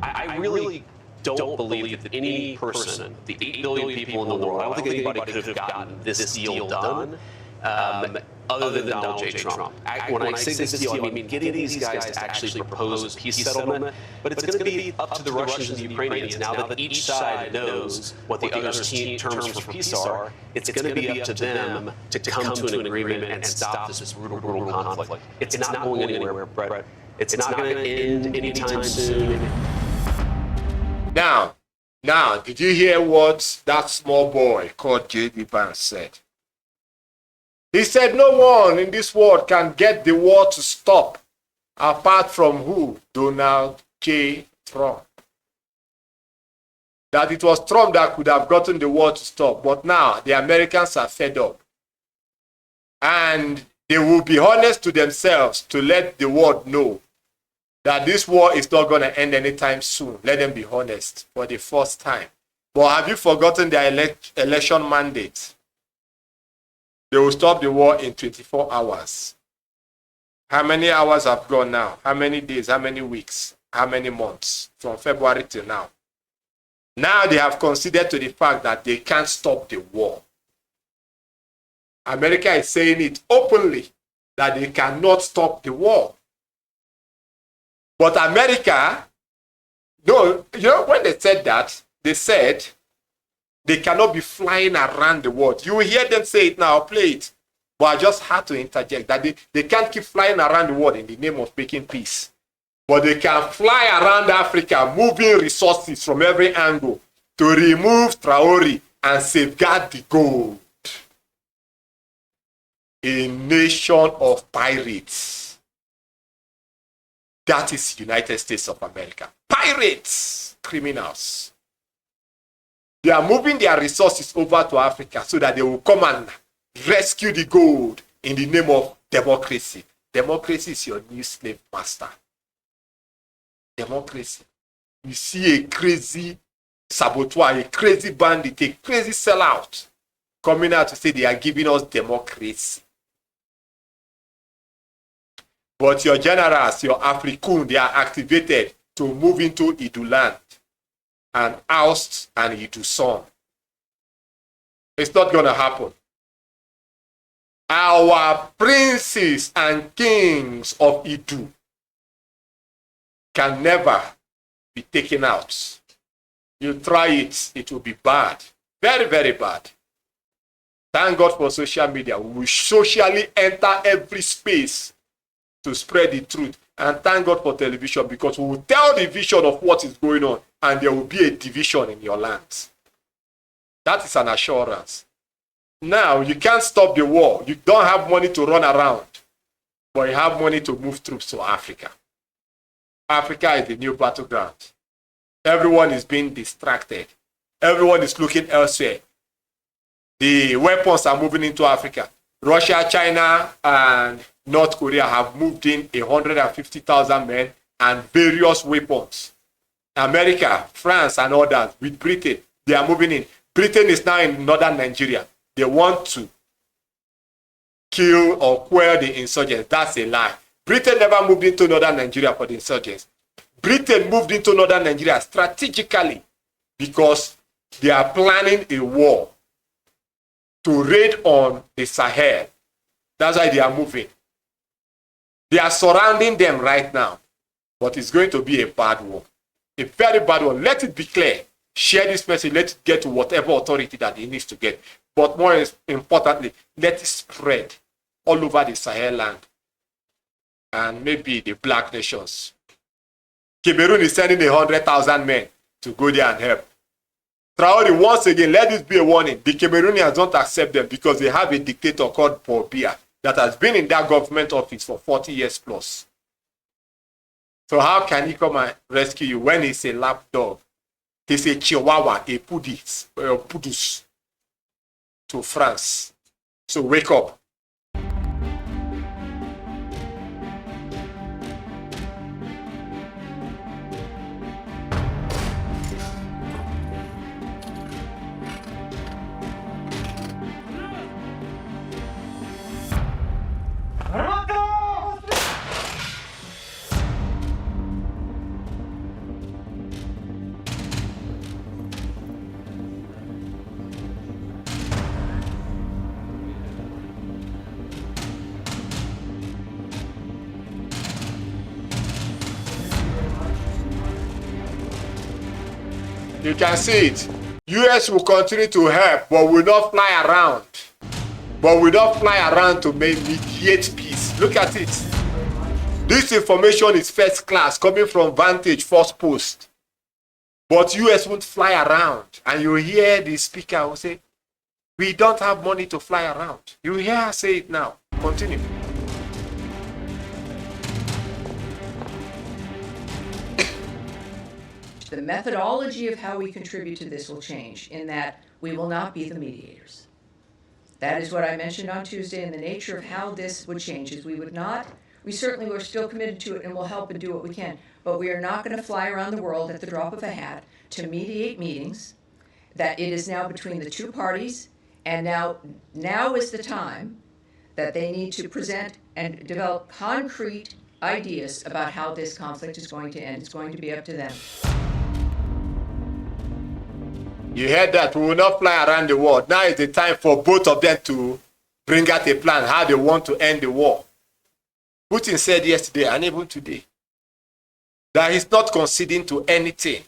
I really don't believe that any person, the 8 billion people in the world, I don't think anybody could have gotten this deal done other than Donald J. Trump. When I say this deal, I mean getting these guys to actually propose a peace settlement, but it's going to be up to the Russians and the Ukrainians. Now that each side knows what the other's terms for peace are, it's going to be up to them to come to an agreement and stop this brutal conflict. It's not going anywhere, Brett. It's not going to end anytime soon. Now, did you hear what that small boy called J.D. Vance said? He said no one in this world can get the war to stop apart from who? Donald J. Trump. That it was Trump that could have gotten the war to stop, but now the Americans are fed up. And they will be honest to themselves to let the world know that this war is not going to end anytime soon. Let them be honest for the first time. But have you forgotten their election mandate? They will stop the war in 24 hours. How many hours have gone now? How many days? How many weeks? How many months? From February till now. Now they have considered to the fact that they can't stop the war. America is saying it openly that they cannot stop the war. But America, no, you know, when they said that, they said they cannot be flying around the world. You will hear them say it now, I'll play it. But I just had to interject that they can't keep flying around the world in the name of making peace. But they can fly around Africa, moving resources from every angle to remove Traore and safeguard the gold. A nation of pirates. That is United States of America. Pirates, criminals. They are moving their resources over to Africa so that they will come and rescue the gold in the name of democracy. Democracy is your new slave master. Democracy. You see a crazy saboteur, a crazy bandit, a crazy sellout coming out to say they are giving us democracy. But your generals, your African, they are activated to move into Idu land and oust an Idu son. It's not going to happen. Our princes and kings of Idu can never be taken out. You try it, it will be bad. Very, very bad. Thank God for social media. We will socially enter every space to spread the truth. And thank God for television, because we will tell the vision of what is going on and there will be a division in your lands. That is an assurance. Now, you can't stop the war. You don't have money to run around, but you have money to move troops to Africa. Africa is the new battleground. Everyone is being distracted. Everyone is looking elsewhere. The weapons are moving into Africa. Russia, China, and North Korea have moved in 150,000 men and various weapons. America, France, and others with Britain, they are moving in. Britain is now in northern Nigeria. They want to kill or quell the insurgents. That's a lie. Britain never moved into northern Nigeria for the insurgents. Britain moved into northern Nigeria strategically because they are planning a war to raid on the Sahel. That's why they are moving. They are surrounding them right now, but it's going to be a bad war. A very bad one. Let it be clear. Share this message. Let it get to whatever authority that it needs to get. But more importantly, let it spread all over the Sahel land and maybe the black nations. Cameroon is sending 100,000 men to go there and help. Traore, once again, let this be a warning. The Cameroonians don't accept them because they have a dictator called Paul Biya that has been in that government office for 40 years plus. So how can he come and rescue you when he's a lapdog? He's a chihuahua, a pudus to France. So wake up. You can see it. US will continue to help, but will not fly around. But will not fly around to mediate peace. Look at it. This information is first class, coming from Vantage First Post. But US won't fly around. And you hear the speaker who say, we don't have money to fly around. You hear her say it now. Continue. The methodology of how we contribute to this will change in that we will not be the mediators. That is what I mentioned on Tuesday, and the nature of how this would change is we certainly were still committed to it and will help and do what we can, but we are not going to fly around the world at the drop of a hat to mediate meetings, that it is now between the two parties, and now is the time that they need to present and develop concrete ideas about how this conflict is going to end. It's going to be up to them. You heard that. We will not fly around the world. Now is the time for both of them to bring out a plan how they want to end the war. Putin said yesterday and even today that he's not conceding to anything.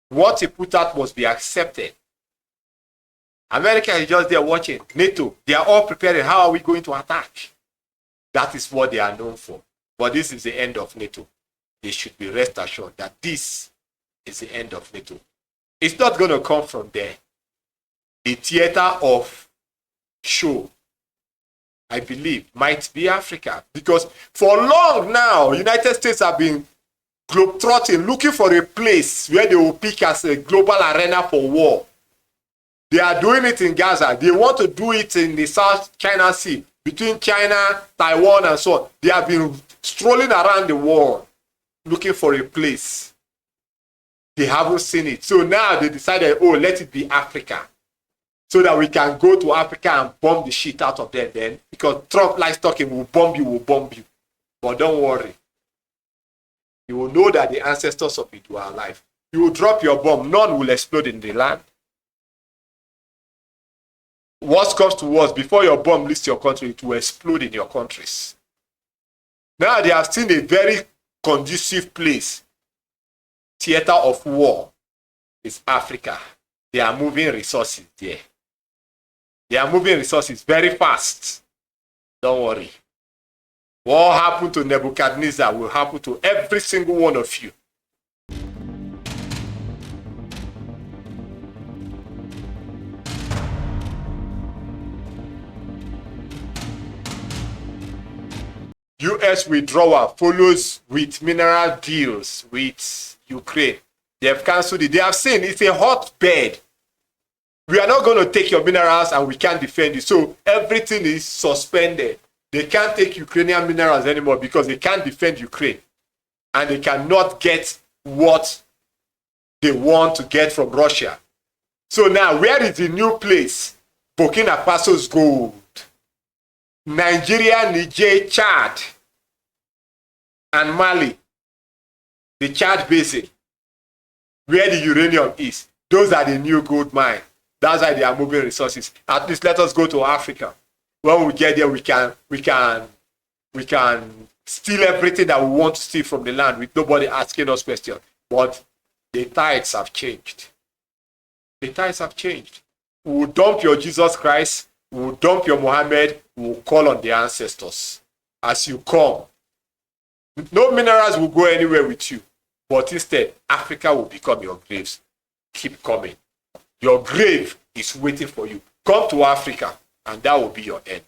What he put out must be accepted. America is just there watching. NATO, they are all preparing. How are we going to attack? That is what they are known for. But this is the end of NATO. They should be rest assured that this is the end of NATO. It's not going to come from there. The theater of show, I believe, might be Africa. Because for long now, United States have been globetrotting, looking for a place where they will pick as a global arena for war. They are doing it in Gaza. They want to do it in the South China Sea, between China, Taiwan, and so on. They have been strolling around the world, looking for a place. They haven't seen it. So now they decided, oh, let it be Africa. So that we can go to Africa and bomb the shit out of them then. Because Trump likes talking, we'll bomb you. But don't worry. You will know that the ancestors of it were alive. You will drop your bomb, none will explode in the land. Worst comes to worst, before your bomb leaves your country, it will explode in your countries. Now they have seen a very conducive place. Theater of war is Africa. They are moving resources there. They are moving resources very fast. Don't worry. What happened to Nebuchadnezzar will happen to every single one of you. US withdrawal follows with mineral deals with Ukraine. They have cancelled it. They have seen it's a hotbed. We are not going to take your minerals and we can't defend you. So everything is suspended. They can't take Ukrainian minerals anymore because they can't defend Ukraine. And they cannot get what they want to get from Russia. So now, where is the new place? Burkina Faso's gold. Nigeria, Niger, Chad, and Mali. The Chad Basin, where the uranium is. Those are the new gold mines. That's why they are moving resources. At least let us go to Africa. When we get there, we can steal everything that we want to steal from the land with nobody asking us questions. But the tides have changed. The tides have changed. We will dump your Jesus Christ. We will dump your Muhammad. We will call on the ancestors. As you come, no minerals will go anywhere with you. But instead, Africa will become your graves. Keep coming. Your grave is waiting for you. Come to Africa, and that will be your end.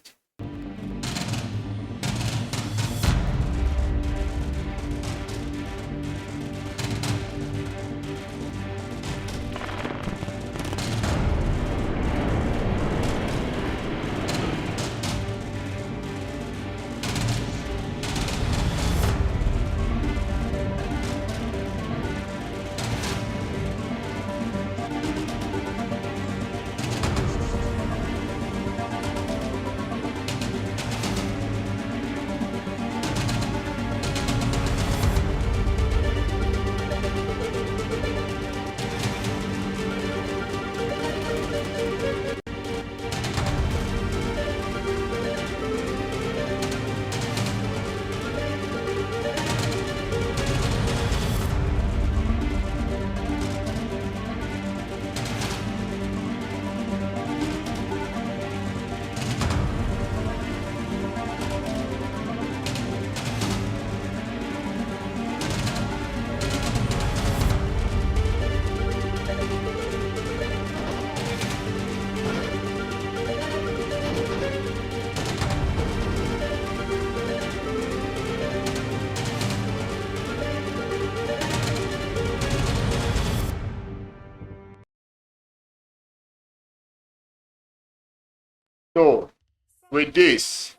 So, with this,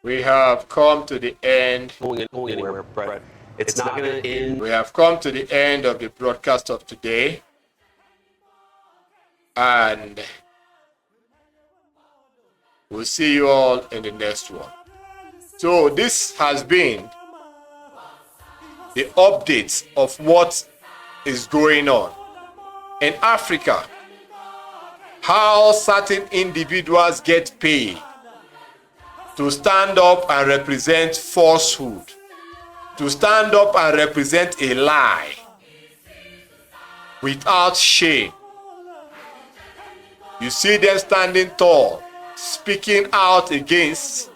we have come to the end. Going anywhere, Brett. It's not going to end. We have come to the end of the broadcast of today. And we'll see you all in the next one. So this has been the updates of what is going on in Africa. How certain individuals get paid to stand up and represent falsehood, to stand up and represent a lie without shame. You see them standing tall, speaking out against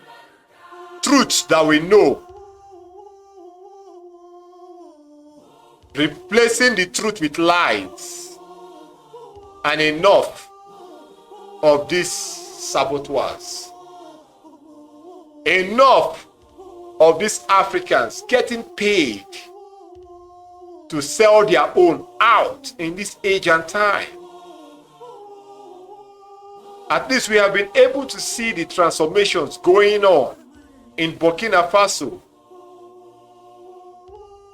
truths that we know, replacing the truth with lies. And enough of these saboteurs. Enough of these Africans getting paid to sell their own out in this age and time. At least we have been able to see the transformations going on in Burkina Faso.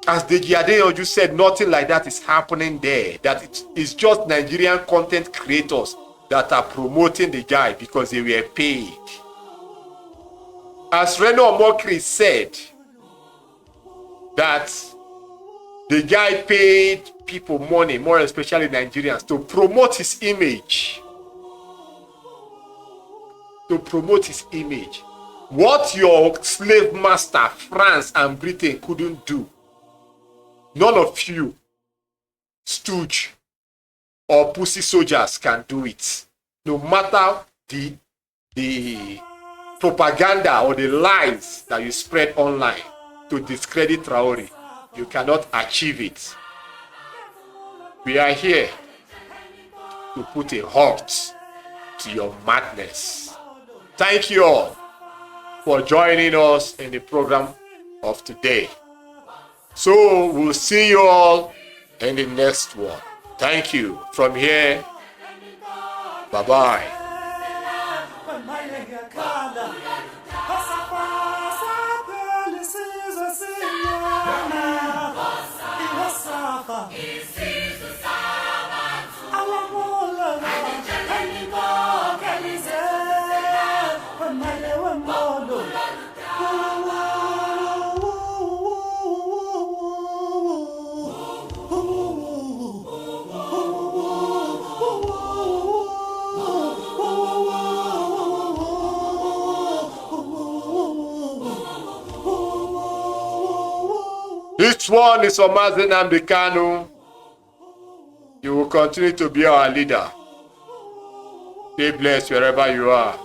As Deji Adeyanju said, nothing like that is happening there. That it is just Nigerian content creators that are promoting the guy because they were paid. As Reno Omokri said, that the guy paid people money, more especially Nigerians, to promote his image. To promote his image. What your slave master, France and Britain, couldn't do, none of you, stooge or pussy soldiers, can do it. No matter the propaganda or the lies that you spread online to discredit Traore, you cannot achieve it. We are here to put a halt to your madness. Thank you all for joining us in the program of today. So we'll see you all in the next one. Thank you. From here, bye-bye. Each one is Omaze Nnamdi Kanu. You will continue to be our leader. Stay blessed wherever you are.